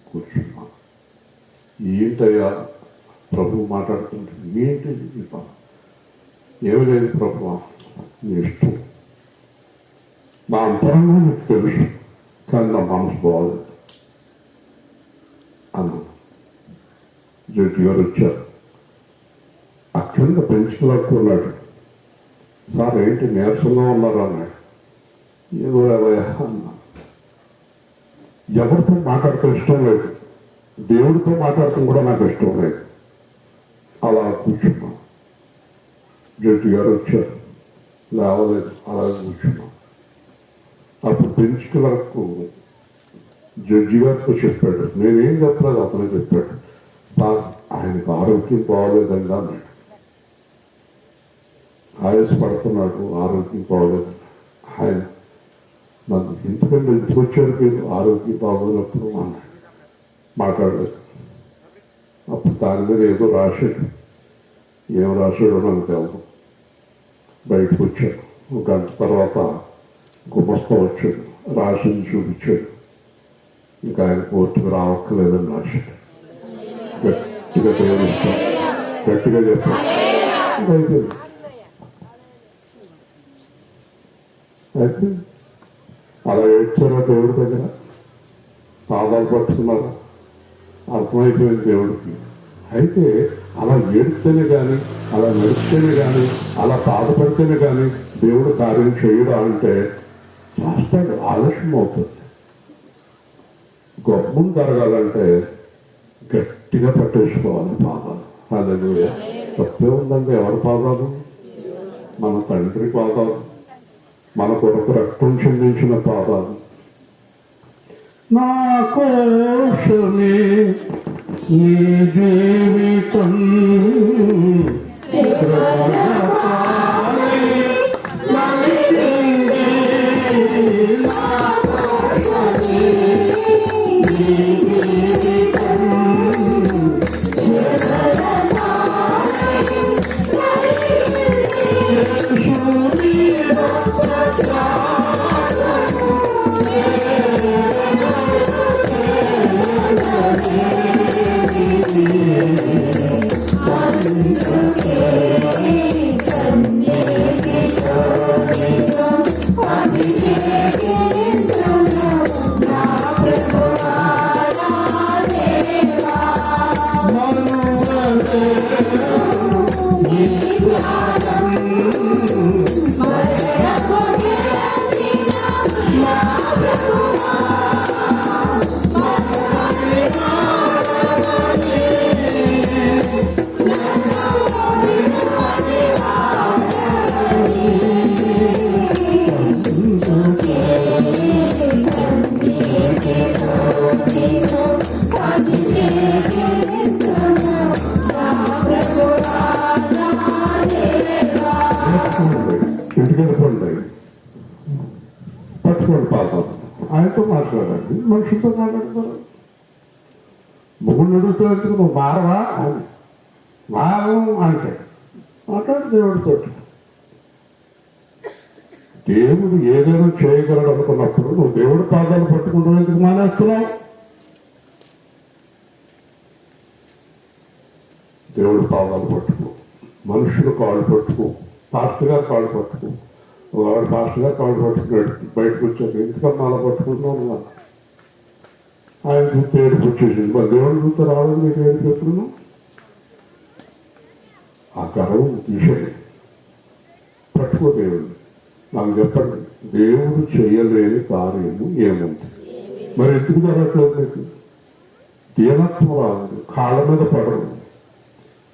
[SPEAKER 1] కూర్చున్నాను. ఏంటయ్యా ప్రభు మాట్లాడుతుంటే, ఏంటి ఏమి లేదు ప్రభు, నీ ఇష్టం, నా అంతరంగా నీకు తెలుసు, కానీ నా మనసు బాగలేదు అన్నాను. జడ్జి గారు వచ్చారు. ఆ కింద పెంచుకున్నాడు. సార్ ఏంటి నీరసంగా ఉన్నారు అన్నాడు. ఏదో అన్నా. ఎవరితో మాట్లాడటం ఇష్టం లేదు, దేవుడితో మాట్లాడటం కూడా నాకు ఇష్టం లేదు. అలా కూర్చున్నాం. జడ్జి గారు వచ్చారు, లేవలేదు, అలా కూర్చున్నాం. అప్పుడు బెంచ్ వరకు జడ్జి గారితో చెప్పాడు. నేనేం చెప్పలేదు, అతనే చెప్పాడు. సార్ ఆయనకు ఆరోగ్యం బాగోలేదండి అన్నాడు. ఆయాసపడుతున్నాడు, ఆరోగ్యం బాగోలేదు. ఆయన నన్ను ఎందుకంటే ఎందుకు వచ్చారు మీరు ఆరోగ్యం బాగోనప్పుడు అన్నాడు. మాట్లాడలేదు. అప్పుడు దాని మీద ఏదో రాశాడు. ఏం రాశాడో నాకు తెలుసు. బయటకు వచ్చాడు. ఒక గంట తర్వాత గుమస్తా వచ్చాడు. రాసింది చూపించాడు. ఇంకా ఆయన కోర్టుకు రావక్కర్లేదని రాశాడు. గట్టిగా దేవుడిస్తాం, గట్టిగా చెప్పాడు. అయిపోయింది. అయితే అలా ఏడ్చారా దేవుడి దగ్గర? పాదాలు పట్టుకున్నారా? అర్థమైపోయింది దేవుడికి. అయితే అలా ఏడితేనే కానీ, అలా నడిస్తేనే కానీ, అలా బాధపడితేనే కానీ దేవుడు కార్యం చేయడా అంటే చేస్తాడు. ఆలస్యం అవుతుంది. గొప్పం జరగాలంటే గట్టిగా పట్టేసుకోవాలి పాదాలు. హల్లెలూయా. తప్పే ఉందండి. ఎవరి పాదాలు? మన తండ్రి పాదాలు, మన కొరకు రక్తం చెందించిన పాదాలు. నా కోసమే నీ జీవితం ఇంటికి వెళ్ళిపోండి, పట్టుకోండి పాదాలు. ఆయనతో మాట్లాడండి, మనుషులతో మాట్లాడతారు. మొగుడు అడుగుతున్నందుకు నువ్వు మారవా అని మారం అంటే మాట్లాడు దేవుడితో. దేవుడు ఏదైనా చేయగలడు అనుకున్నప్పుడు నువ్వు దేవుడి పాదాలు పట్టుకుంటూ ఎందుకు మానేస్తున్నావు? దేవుడి పాదాలు పట్టుకో, మనుషులు కాళ్ళు పట్టుకో, పాస్టర్ గారు కాళ్ళు పట్టుకో. వాడు పాస్టర్ గారు కాళ్ళు పట్టుకున్నాడు, బయటకు వచ్చాక ఎందుకన్నా అలా పట్టుకుంటున్నావు? ఆయన చూస్తే ఏడుపు వచ్చేసింది. మరి దేవుడు చూస్తే రావడం మీకు ఏడుపు ఎప్పుడు? ఆ గర్వం తీసేది, పట్టుకో దేవుడు. నాకు చెప్పండి, దేవుడు చేయలేని కార్యము ఏముంది? మరి ఎందుకు జరగట్లేదు మీకు? దీనత్వం రాదు, కాళ్ళ మీద పడరు,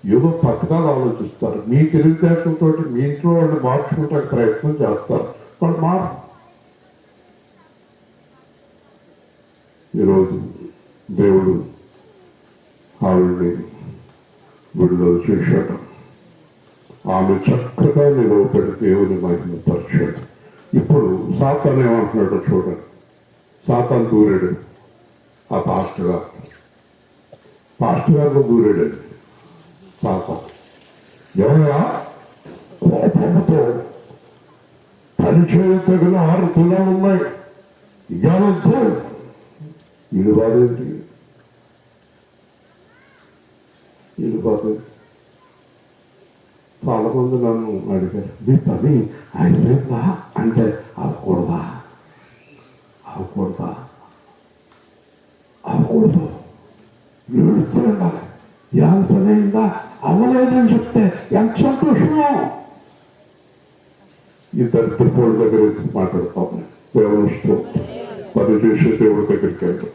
[SPEAKER 1] ఏదో పథకాలు ఆలోచిస్తారు. మీ తెలివితేటలతో మీ ఇంట్లో వాళ్ళు మార్చుకుంటానికి ప్రయత్నం చేస్తారు. వాళ్ళు మారు. ఈరోజు దేవుడు ఆవిడ్ని విడుదల చేశాడు. ఆమె చక్కగా నిలవబడి దేవుని మహిమపరిచాడు. ఇప్పుడు సాతాను ఏమంటున్నాడో చూడండి. సాతాను దూరాడు ఆ పాస్టర్ గారిలో దూరాడు. సాతాను ఎవరా? కోపంతో పనిచేయ తగిన 6 తులాలు ఉన్నాయి, ఇవ్వాలంతో ఇల్లు బాధేంటి? ఇల్లు బాధ. చాలా మంది నన్ను అడిగారు, మీ పని అయిపోయిందా అంటే అవ్వకూడదా ఏడుస్తూ ఉండాలి. ఏం పని అయిందా? అవ్వలేదని చెప్తే ఎంత సంతోషమో. ఈ దరిద్రపోళ్ళ దగ్గర మాట్లాడతాము. దేవుడు పని చేసే దేవుడి దగ్గరికి వెళ్తాం.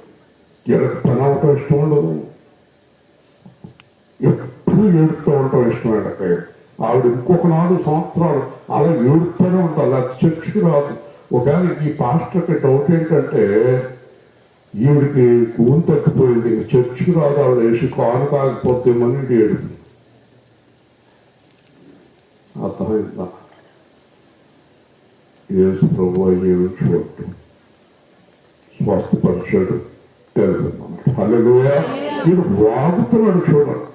[SPEAKER 1] ఎవరికి పని అవటం ఇష్టం ఉండదు, ఎప్పుడు ఏడుస్తూ ఉండటం ఇష్టం. ఆవిడ ఇంకొక 4 సంవత్సరాలు అలా ఏడుస్తూనే ఉండాలి. అది చర్చకు రాదు. ఒకవేళ ఈ పాస్టర్కి డౌట్ ఏంటంటే ఈవిడికి కూని తగ్గిపోయింది, చర్చకు రాదు, ఆవిడ వేసి కాను కాకపోతేమని ఏడుపు. అర్థమైందా? యేసు ప్రభువు ఏమి చూడటం స్వస్థపరిచాడు తెలుపుతున్నాడు. హల్లెలూయా. వీడు వాగుతున్నాడు చూడండి.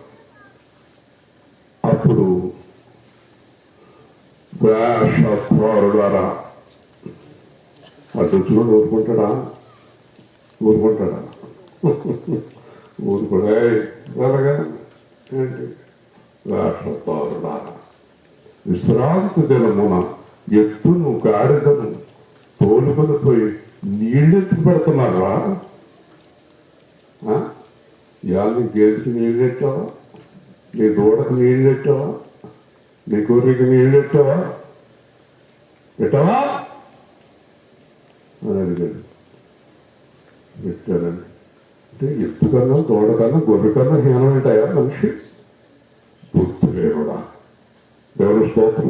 [SPEAKER 1] అప్పుడు వేషధారులారా, అటు చూడు ఊరుకుంటాడా? ఊరుకునే వెళ్ళగా ఏంటి? వేషధారులారా, విశ్రాంతి దినమున ఎత్తును గాడిదను తోలుకొని పోయి నీళ్ళెత్తి పెడుతున్నారా? ఇవాళ నీ గేదెకి నీళ్ళు పెట్టావా? నీ దూడకు నీళ్ళు పెట్టావా? నీ గొర్రెకి నీళ్ళు పెట్టావా? అని అడిగాడు. పెట్టానండి. అంటే ఎత్తు కన్నా దూడ కన్నా గొర్రె కన్నా హీనం ఏంటాయా మనిషి? బుద్ధిలేనుడా. దేవుని స్తోత్రం.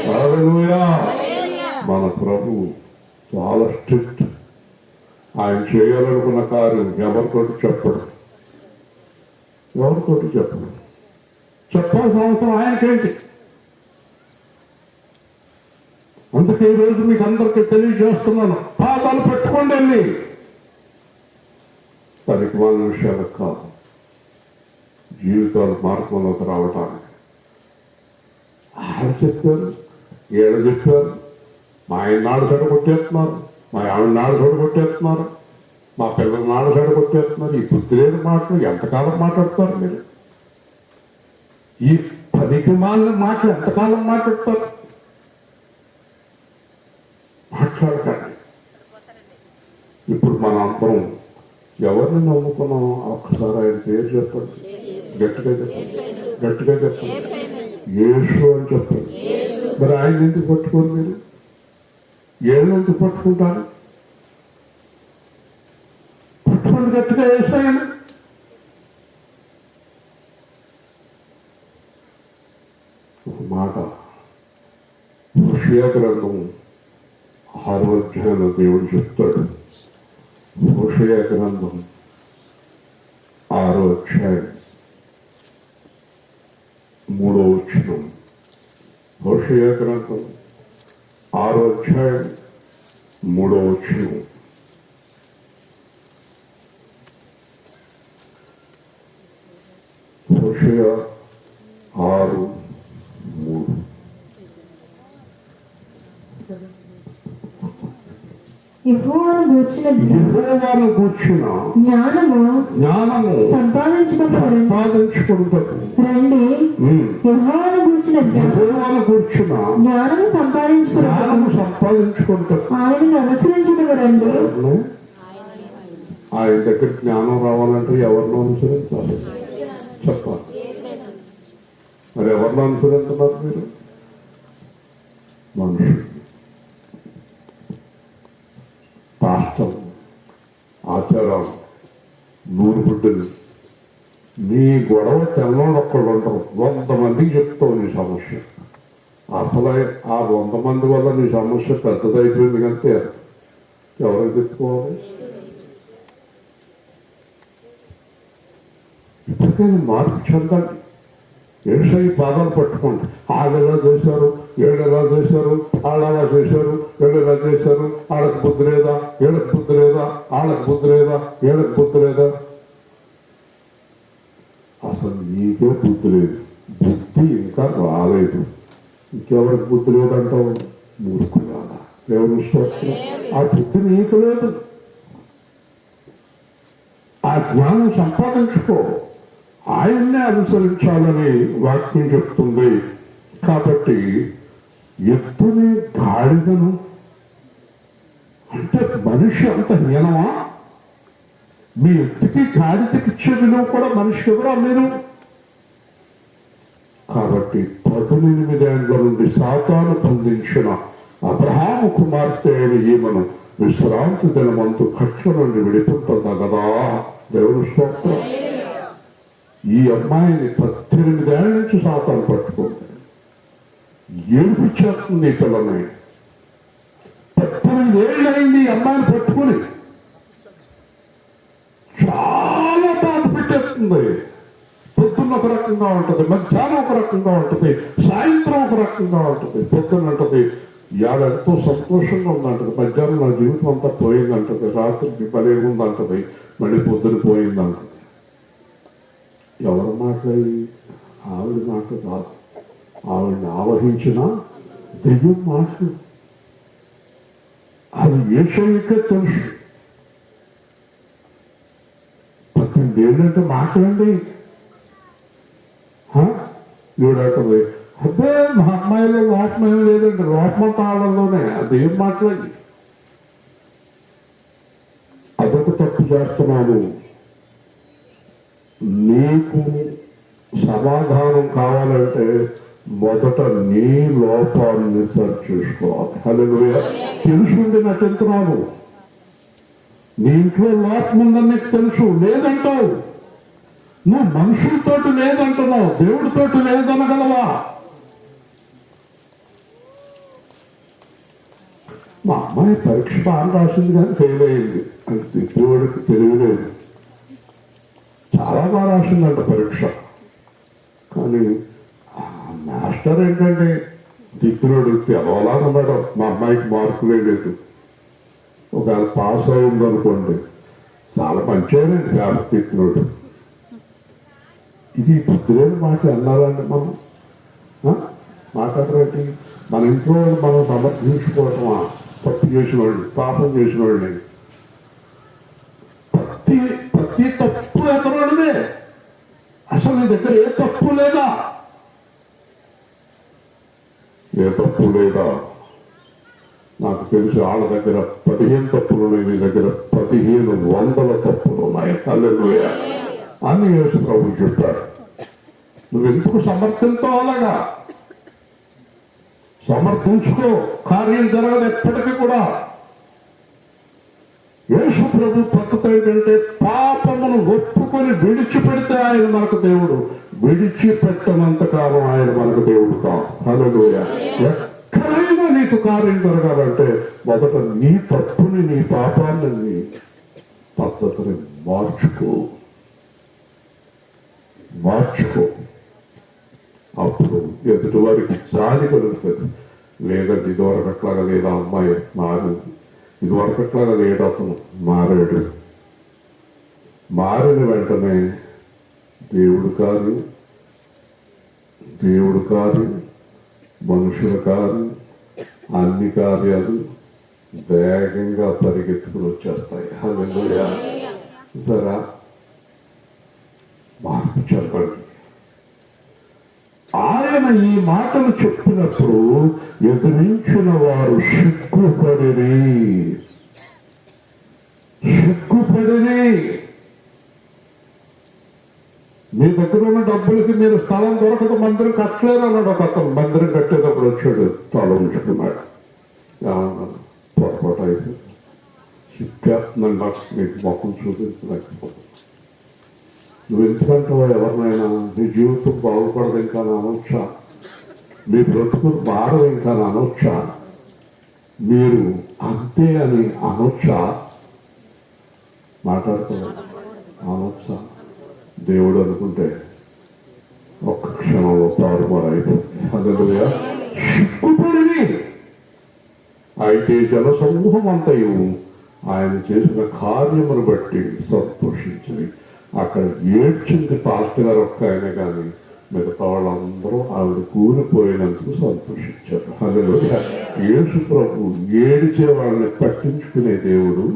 [SPEAKER 1] హల్లెలూయా. మన ప్రభు చాలా స్ట్రిక్ట్. ఆయన చేయాలనుకున్న కార్యం ఎవరితోటి చెప్పడు. చెప్పాల్సిన అవసరం ఆయనకేంటి? అందుకే ఈరోజు మీకు అందరికీ తెలియజేస్తున్నాను, పాదాలు పెట్టుకోండి వెళ్ళి. పనికి వాళ్ళ విషయాలకు కాదు, జీవితాలు మార్గంలోకి రావటానికి. ఆయన చెప్పారు, ఏడు చెప్పారు. మా ఆయన నాడు చెడగొట్టేస్తున్నారు, మా ఆవిడ నాడు చెడగొట్టేస్తున్నారు, మా పిల్లల నాడు చెడగొట్టేస్తున్నారు. ఈ బుద్ధి లేని మాటలు ఎంతకాలం మాట్లాడతారు మీరు? ఈ పనికి మాలిన మాటలు ఎంతకాలం మాట్లాడతారు? మాట్లాడకండి. ఇప్పుడు మన అందరం ఎవరిని నమ్ముకున్నాం? ఒక్కసారి ఆయన పేరు చెప్పండి, గట్టిగా చెప్పండి. యేసు అని చెప్పండి. మరి ఆయన ఎందుకు పట్టుకోరు మీరు? ఏళ్ళు ఎందుకు పట్టుకుంటారు? పట్టుకోండి, గట్టిగా వేస్తాయండి. ఒక మాట హోషేయ గ్రంథం 6వ అధ్యాయంలో దేవుడు చెప్తాడు. హోషేయ గ్రంథం 6వ అధ్యాయం 3వ వచనం. హోషేయ గ్రంథం 6వ అధ్యాయం 3వ వచనం. హోషేయ 6:3.
[SPEAKER 3] యెహోవాను గూర్చిన జ్ఞానము సంపాదించుకుంటకు రండి. యెహోవాను గూర్చిన జ్ఞానము సంపాదించుకుంటకు ఆయనను అనుసరించుటకు రండి.
[SPEAKER 1] ఆయన దగ్గర జ్ఞానం రావాలంటే ఎవరినో అనుసరించాలి? చెప్పాలి. మరి ఎవరినో అనుసరిస్తున్నారు మీరు? మనుషులు, పాస్టర్, ఆచారాలు, నూరు బిడ్డలు. నీ గొడవ తెల్లని ఒక్కళ్ళు ఉంటారు, 100 మందికి చెప్తావు నీ సమస్య. అసలు ఆ 100 మంది వల్ల నీ సమస్య పెద్దదైపోయింది కంటే ఎవరికి చెప్పుకోవాలి? ఇప్పటికైనా మార్పు చెందండి. యేసయ్య పాదాలు పట్టుకోండి. ఆడెలా చేశారు, ఏడెలా చేశారు, ఆడలా చేశారు, ఏడెలా చేశారు, ఆడకు బుద్ధి లేదా, ఏళ్ళకు బుద్ధి లేదా, ఆడకు బుద్ధి లేదా, ఏళ్ళకు బుద్ధి లేదా. అసలు నీకే బుద్ధి లేదు, బుద్ధి ఇంకా రాలేదు. ఇంకెవరికి బుద్ధి లేదంటావు? మూర్ఖులాగా. దేవుని స్తోత్రం. ఆ బుద్ధి నీకు లేదు. ఆ జ్ఞానం సంపాదించుకో. ఆయన్నే అనుసరించాలని వాక్యం చెప్తుంది. కాబట్టి ఎత్తుని గాడిదను అంటే మనిషి అంత హీనమా? మీ ఎత్తుకి గాడిదకి ఇచ్చే విలువ కూడా మనిషి ఎవరా మీరు? కాబట్టి 18 ఏళ్ల నుండి సాతాను బంధించిన అబ్రహాము కుమార్తె అయిన ఈమెను విశ్రాంతి దినమందు కట్ల నుండి విడిపుంటుందా కదా. దేవుని స్తోత్రం. ఈ అమ్మాయిని 18 ఏళ్ల నుంచి సాతాను పట్టుకుంది. ఏడిపించేస్తుంది ఈ పిల్లని. 18 ఏళ్ళు అయింది ఈ అమ్మాయిని పట్టుకుని. చాలా బాధ పెట్టేస్తుంది. పొద్దున్న ఒక రకంగా ఉంటుంది, మధ్యాహ్నం ఒక రకంగా ఉంటుంది, సాయంత్రం ఒక రకంగా ఉంటుంది. పొద్దున్న ఉంటుంది ఇవాళ ఎంతో సంతోషంగా ఉందంటది, మధ్యాహ్నం నా జీవితం అంతా పోయిందంటది, రాత్రికి భలే ఉందంటది, మళ్ళీ పొద్దున పోయిందంటది. ఎవరి మాటలు? ఆవిడ మాటలు కాదు, ఆవిడని ఆవహించిన దెయ్యం మాటలు. అది ఏషవికే తెలుసు. 18 ఏళ్ళంటే మాటలండి. ఈవిడంటుంది, అబ్బే మా అమ్మాయిలో లోపం ఏమి లేదండి, లోపమంతా ఆడల్లోనే. అదేం మాట్లాడి అదొక తప్పు చేస్తున్నాను. నీకు సమాధానం కావాలంటే మొదట నీ లోపాన్ని సరి చేసుకోవాలి. హల్లెలూయా. తెలుసుండి నటించున్నాను, నీ ఇంట్లో లోపం ఉందని నీకు తెలుసు, లేదంటావు. నువ్వు మనుషులతోటి లేదంటున్నావు, దేవుడితోటి లేదనగలవా? మా అమ్మాయి పరీక్ష బాగా రాసింది కానీ ఫెయిల్ అయింది అంటే దేవుడికి తెలియలేదు. చాలా బాగా రాసిందంట పరీక్ష, కానీ మాస్టర్ ఏంటంటే దిద్దుడు తెలవలాగా మేడం మా అమ్మాయికి మార్కులే లేదు. ఒకవేళ పాస్ అయిందనుకోండి చాలా మంచిగానండి పేపర్ తిత్తుడు. ఇది బుద్ధిలేని మాట అన్నారండి. మనం మాట్లాడరేంటి? మన ఇంట్లో మనం సమర్థించుకోవటమా? తప్పు చేసిన వాళ్ళు, పాపం చేసిన వాళ్ళని ప్రతి తప్పు ఎతరవాడిదే. అసలు నీ దగ్గర ఏ తప్పు లేదా? ఏ తప్పు లేదా? నాకు తెలిసి వాళ్ళ దగ్గర 15 తప్పులు ఉన్నాయి, నీ దగ్గర 1500 తప్పులు ఉన్నాయి. హల్లెలూయా అని యేసు ప్రభు చెప్పాడు. నువ్వెందుకు సమర్థించావు? అలాగా సమర్థించుకో, కార్యం జరగదు ఎప్పటికీ కూడా. యేసు ప్రభు పద్ధతి ఏంటంటే పాపమును ఒప్పుకొని విడిచిపెడితే ఆయన మనకు దేవుడు, విడిచిపెట్టనంత కాలం ఆయన మనకు దేవుడు కాదు. హల్లెలూయా. ఎక్కడైనా నీకు కార్యం జరగాలంటే మొదట నీ తప్పుని, నీ పాపాన్ని, నీ పద్ధతిని మార్చుకో. అప్పుడు ఎదుటి వారికి జాలి కలుగుతుంది. లేదంటే ఇదివరకు అట్లాగా లేదా అమ్మాయి మారింది, ఇదివరకు అట్లాగా లేడు అతను మారాడు. మారిన వెంటనే దేవుడు కార్యం, మనుషుల కార్యం, అన్ని కార్యాలు వేగంగా పరిగెత్తుకుని వచ్చేస్తాయి. హల్లెలూయా. సరే, మార్పు చెప్పండి. ఆయన ఈ మాటలు చెప్పినప్పుడు ఎదిరించిన వారు సిగ్గుపడిరి. మీ దగ్గర ఉన్న డబ్బులకి మీరు స్థలం దొరకదు, మందిరం కట్టలేరు అన్నాడు ఒక అతను. మందిరం కట్టేటప్పుడు వచ్చాడు, స్థలం ఉంచుకున్నాడు. పొరపాటు అయితే సిగ్గేస్తుందండి నాకు, మీకు మొక్కలు చూపించలేకపోతుంది. నువ్వు ఎందుకంటావా ఎవరినైనా నీ జీవితం బాగుపడదు ఇంకా అనొచ్చా? మీ బ్రతుకులు మారదు ఇంకా అనొచ్చా? మీరు అంతే అని అనొచ్చా? మాట్లాడుతావు అనొచ్చా? దేవుడు అనుకుంటే ఒక్క క్షణంలో తారుమారు అయిపోతుంది. హల్లెలూయా. సిగ్గుపడిని. అయితే జన సమూహం అంతయు ఆయన చేసిన కార్యమును బట్టి సంతోషించింది. అక్కడ ఏడ్చింది పాస్టర్ గారు ఒక్క ఆయన, కానీ మిగతా వాళ్ళందరూ ఆవిడ కూలిపోయినందుకు సంతోషించారు. హల్లెలూయా. యేసు ప్రభు ఏడిచే వాళ్ళని పట్టించుకునే దేవుడు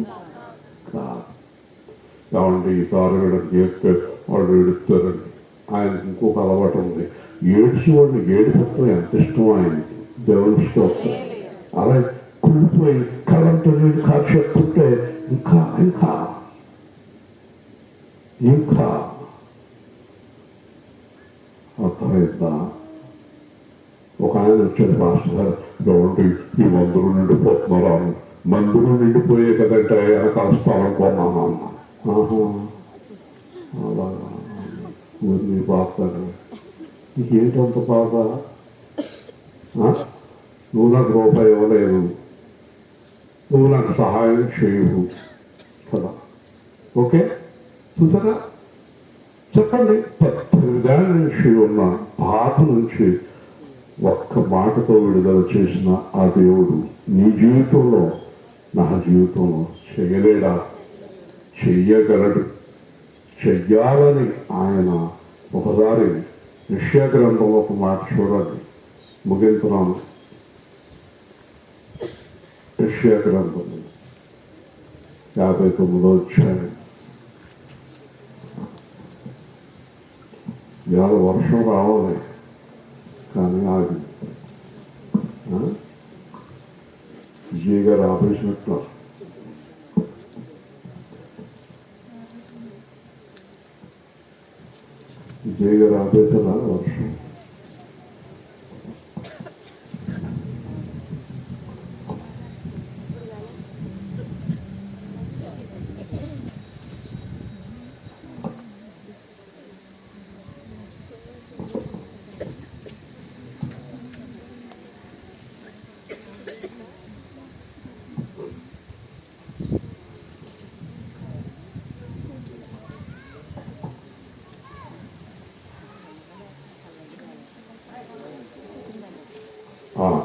[SPEAKER 1] కాదు. కావండి ఈ కారు చేస్తే వాళ్ళు ఏడుస్తారండి. ఆయనకి ఇంకొక అలవాటు ఉంది, ఏడ్చి వాళ్ళని ఏడిపోతాం ఎంత ఇష్టం ఆయనకి. దేవుని స్తోత్రం. అలా కుళ్ళిపోయి కళ్ళంతో నీళ్ళు కాల్చేస్తుంటే ఇంకా ఇంకా ఇంకా అర్థమైందా? ఒక ఆయన వచ్చాడు, మాస్టర్ గారు ఎవరి ఈ మందులు నిండిపోతున్నారు అని. మందులు నిండిపోయే కదంటే వెనకాల స్థలం కొన్నాను అన్న. అలాగా ఊరిని బాగుతాడు. నీకేంటంత బాగా? నువ్వు నాకు రూపాయి ఇవ్వలేదు, నువ్వు నాకు సహాయం చేయవు కదా. ఓకే, చూసారా? చెప్పండి. 18 ఏళ్ళ నుంచి ఉన్న బాధ నుంచి ఒక్క మాటతో విడుదల చేసిన ఆ దేవుడు నీ జీవితంలో నా జీవితంలో చేయలేడా? చెయ్యగలడు. చెయ్యాలని ఆయన ఒకసారి యెషయా గ్రంథంలో ఒక మాట చూడాలి. ముగింపున్నాను. యెషయా గ్రంథం 59వ అధ్యాయం. ఇవాళ వర్షం రావాలి కానీ ఆగింది. విజయ్ గారు ఆపేసినట్లు విజయ్ గారు ఆపేసారా వర్షం?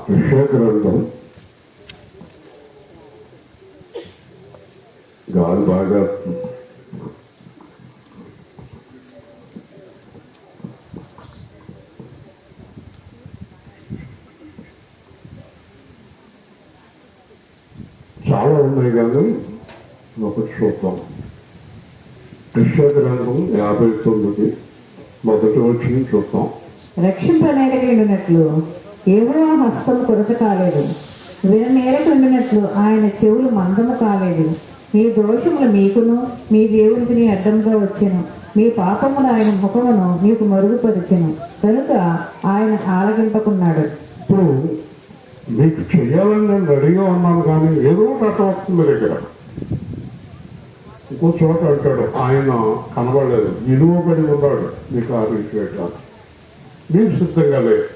[SPEAKER 1] యెషయా గ్రంథం గాలి బాగా చాలా ఉన్నాయి కానీ ఒకటి చూద్దాం. యెషయా గ్రంథం 59 మొదటి వచ్చిన చూద్దాం.
[SPEAKER 2] రక్షింపనేరగినట్లు యెహోవా హస్తము కొరత కాలేదు, విననేరకుండినట్లు ఆయన చెవులు మందము కాలేదు. మీ దోషములు మీకును మీ దేవునికి అడ్డంగా వచ్చెను, మీ పాపములు ఆయన ముఖమును మీకు మరుగుపరిచెను, కనుక ఆయన ఆలగింపకున్నాడు.
[SPEAKER 1] ఇప్పుడు మీకు చెయ్యాలని నేను రెడీగా ఉన్నాను కానీ ఏదో ఒకటి అర్థం వస్తుంది దగ్గర. ఇంకో చోట అంటాడు ఆయన కనబడలేదు, నిలువబడి ఉన్నాడు మీ కార్యం చేయడానికి, మీరు సిద్ధంగా లేదు.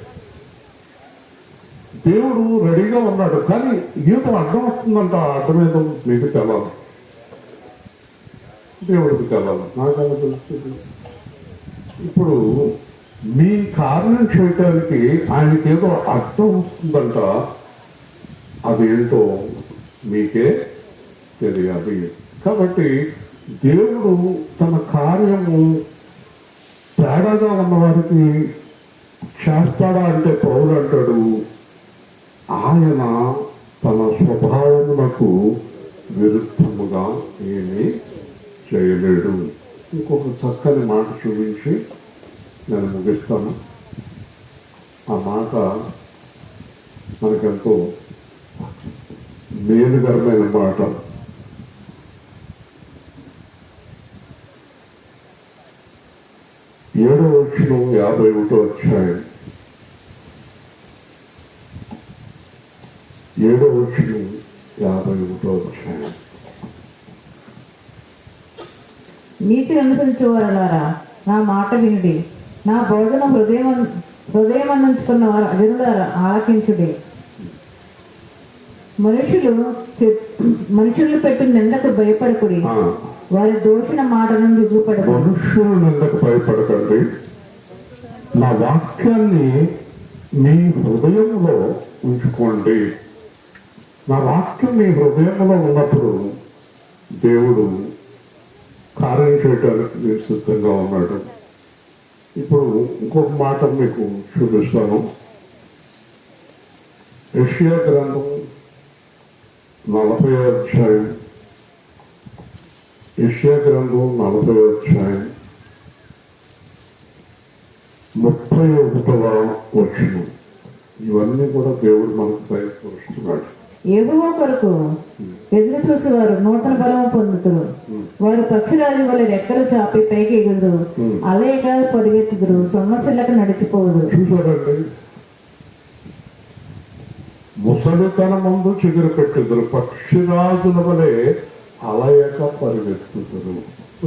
[SPEAKER 1] దేవుడు రెడీగా ఉన్నాడు కానీ ఏదో అడ్డం వస్తుందంట. అడ్డం ఏదో మీకు తెలాలి, దేవుడికి తెలాలి, నాకన్నా తెలుస్తుంది. ఇప్పుడు మీ కార్యం చేయటానికి ఆయనకి ఏదో అడ్డం వస్తుందంట. అదేంటో మీకే తెలియాలి. కాబట్టి దేవుడు తన కార్యము తేడాగా ఉన్నవారికి చేస్తాడా అంటే పౌలు అంటాడు ఆయన తన స్వభావమునకు విరుద్ధముగా ఏమీ చేయలేడు. ఇంకొక చక్కని మాట చూపించి నేను ముగిస్తాను. ఆ మాట మనకెంతో మేలుకరమైన మాట. ఏడవ వచనం 51వ అధ్యాయం 7వ వచనం 51వ అధ్యాయం.
[SPEAKER 2] నీతి అనుసరించేవారలారా నా మాట వినుడి, నా బోధన హృదయమందించుకున్న వారు అజనులారా ఆలకించుడి. మనుషులు పెట్టిన నిందకు భయపడకుడి, వారి దోషణ మాట నుండి దిగుపడదు.
[SPEAKER 1] మనుష్యుల నిందకు భయపడకండి, నా వాక్యాన్ని మీ హృదయంలో ఉంచుకోండి. నా వాక్యం మీ హృదయంలో ఉన్నప్పుడు దేవుడు కార్యం చేయడానికి మీరు సిద్ధంగా ఉన్నాడు. ఇప్పుడు ఇంకొక మాట మీకు చూపిస్తాను. యెషయా గ్రంథం 40వ అధ్యాయం. యెషయా గ్రంథం 40వ అధ్యాయం 31వ వచనం. ఇవన్నీ కూడా దేవుడు మనకు ప్రయత్నిస్తున్నాడు.
[SPEAKER 2] యెహోవా కొరకు ఎదురు చూసేవారు నూతన బలము పొందుతురు, వారు పక్షిరాజు వల్ల రెక్కలు చాపి పైకి ఎగుదురు, అలయక పరిగెత్తుదురు, సమస్యలకు నడిచిపోదురు.
[SPEAKER 1] చూసారండి, ముసలితన ముందు చిగురు పెట్టుదురు, పక్షిరాజుల వలె అలయక పరిగెత్తుదురు.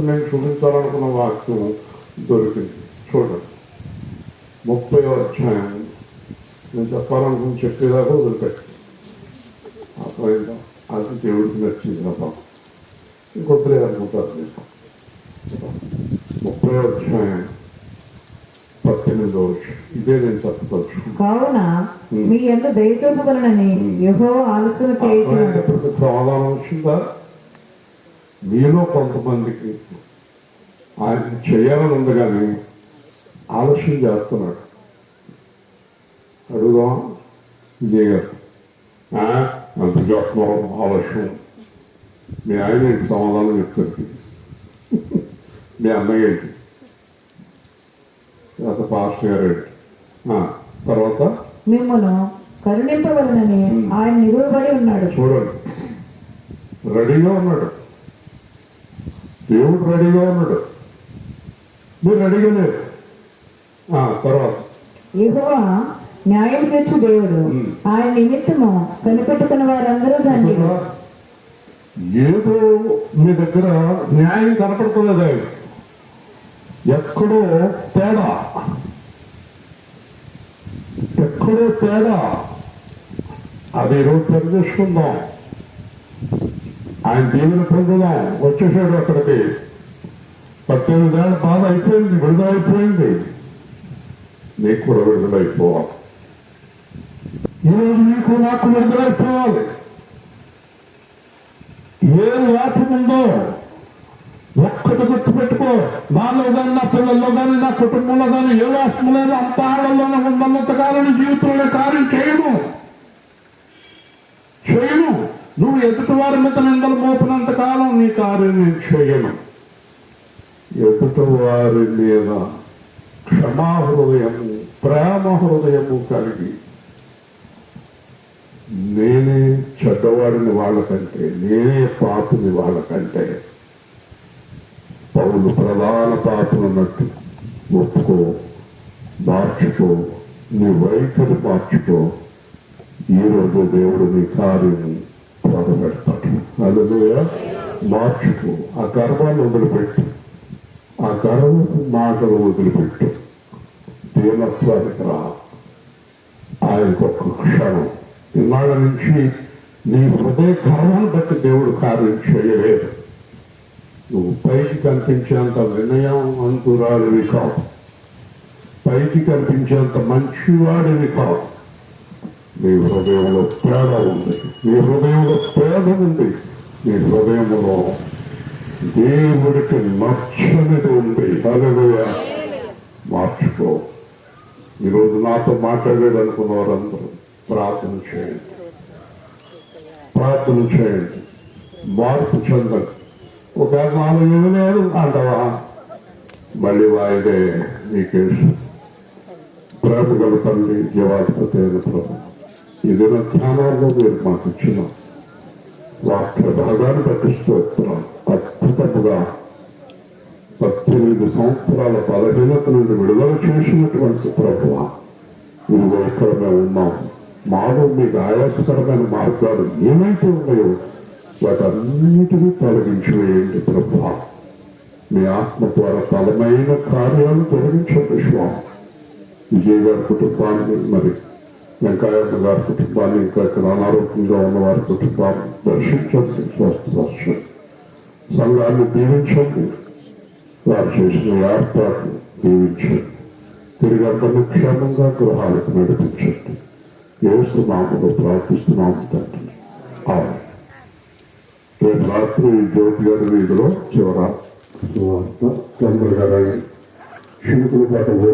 [SPEAKER 1] నేను చూపించాలనుకున్న వాక్యం దొరికింది. చూడండి 30వ అధ్యాయం. నేను చెప్పాలనుకుని చెప్పేదాకా వదిలిపెట్టి అర్థమైందా? అది దేవుడికి నచ్చింది తప్ప ఇంకొద్దరే అనుకుంటారు. 30వ అధ్యాయం 10వ 8వ ఇదే నేను చెప్పదలుచు.
[SPEAKER 2] కావున మీ యందు దయ చూపవలనని యెహోవా ఆలస్యం చేయించున్నాడు.
[SPEAKER 1] అర్థమైనప్పుడు సమాధానం వచ్చిందా? మీలో కొంతమందికి ఆయన చేయాలని ఉంది కానీ ఆలస్యం చేస్తున్నాడు. అడుగుదాం విజయ్ గారు, అంత చేస్తున్నారు ఆలస్యం. మీ ఆయన ఏంటి సమాధానం చెప్తారు? మీ అన్నయ్య ఏంటి? తర్వాత పాస్టర్ గారు ఏంటి? తర్వాత
[SPEAKER 2] మిమ్మల్ని కరుణింపవలనని ఆయన నిలువబడి ఉన్నాడు.
[SPEAKER 1] చూడండి, రెడీగా ఉన్నాడు. దేవుడు రెడీగా ఉన్నాడు, మీరు రెడీగా లేరు. తర్వాత
[SPEAKER 2] యెహోవా న్యాయం తీర్చు దేవుడు, ఆయన నిమిత్తము కనిపెట్టుకున్న వారందరూ దాన్ని
[SPEAKER 1] ఏదో మీ దగ్గర న్యాయం కనపడుతున్నది, ఎక్కడో తేడా, ఎక్కడో తేడా. అది ఈరోజు సరి చేసుకుందాం. ఆయన దీవెన పొందుదాం. వచ్చేసాడు అక్కడికి. 18 ఏళ్ళ బాధ అయిపోయింది, విడుదల అయిపోయింది. నీకు కూడా విడుదలైపోవాలి. ఈరోజు నీకు నాకు విడుదలైపోవాలి. ఏ లోపం ఉందో ఒక్కటి గుర్తుపెట్టుకో. నాలో కానీ, నా పిల్లల్లో కానీ, నా కుటుంబంలో కానీ ఏ లోపం లేదు. అంత ఆడల్లోనే ఉన్నంతకాలం జీవితంలో కార్యం చేయను. నువ్వు ఎదుటి వారి మీద నిందలు మోపినంత కాలం నీ కార్యం నేను చేయను. ఎదుటి వారి మీద క్షమాహృదయము, ప్రేమ హృదయము కలిగి నేనే చెడ్డవాడిని వాళ్ళకంటే, నేనే పాపిని వాళ్ళకంటే, పౌలు ప్రధాన పాపనున్నట్టు ఒప్పుకో, మార్చుకో, నీ వైఖరి మార్చుకో. ఈరోజు దేవుడు నీ కార్యం త్వరపెడతాడు. హల్లెలూయా. మార్చుకో. ఆ గర్వాన్ని వదిలిపెట్టు, ఆ గర్వపు మాటలు వదిలిపెట్టు. దీనత్వానికి రా. ఆయనకొక క్షణం. ఇవాళ నుంచి నీ హృదయ గర్వాన్ని బట్టి దేవుడు కార్యం చేయలేదు. నువ్వు పైకి కనిపించేంత వినయవంతురాలివి కావు, పైకి కనిపించేంత మంచివాడివి కావు. నీ హృదయంలో పేద ఉంది, నీ హృదయంలో పేద ఉంది, నీ హృదయంలో దేవుడికి నచ్చనిది ఉంది. హల్లెలూయా. మార్చుకో. ఈరోజు నాతో మాట్లాడాడు అనుకున్న వారందరూ ప్రార్థన చేయండి, ప్రార్థన చేయండి. మార్పు చెందండి. ఒక 4 లేదు అంటవా, మళ్ళీ వాయిదే నీకేసు. ప్రేమ గల తండ్రి, జీవాధిపతి అయిన ప్రభు, ఇది నా ధ్యానాల్లో మీరు మాకు ఇచ్చిన వాక్య భాగాన్ని పట్టిస్తున్నాం. అద్భుతముగా 18 సంవత్సరాల బలహీనత నుండి విడుదల చేసినటువంటి ప్రభువ, ఇదిగో ఇక్కడ మేము ఉన్నాం. మాలో మీకు ఆయాసకరమైన మార్గాలు ఏమైతే ఉన్నాయో వాటన్నిటినీ తొలగించి వేయండి ప్రభువ. మీ ఆత్మ ద్వారా బలమైన కార్యాలు తొలగించండి స్వామి. విజయ్ గారి కుటుంబాన్ని, మరి వెంకయ్యమ్మ గారి కుటుంబాన్ని, ఇంకా ఇక్కడ అనారోగ్యంగా ఉన్న వారి కుటుంబాన్ని దర్శించండి, స్వస్థపరచండి. సంఘాన్ని దీవించండి, వారు చేసిన ఏర్పాట్లు దీవించండి. తిరిగి అందరినీ క్షేమంగా గృహాలకు నడిపించండి. యేసు నామములో ప్రార్థిస్తున్నాము తండ్రి. ఆమేన్. రేపు రాత్రి జ్యోతి గారి వీధిలో చివర తొందరగా చినుకులు పాట పోతే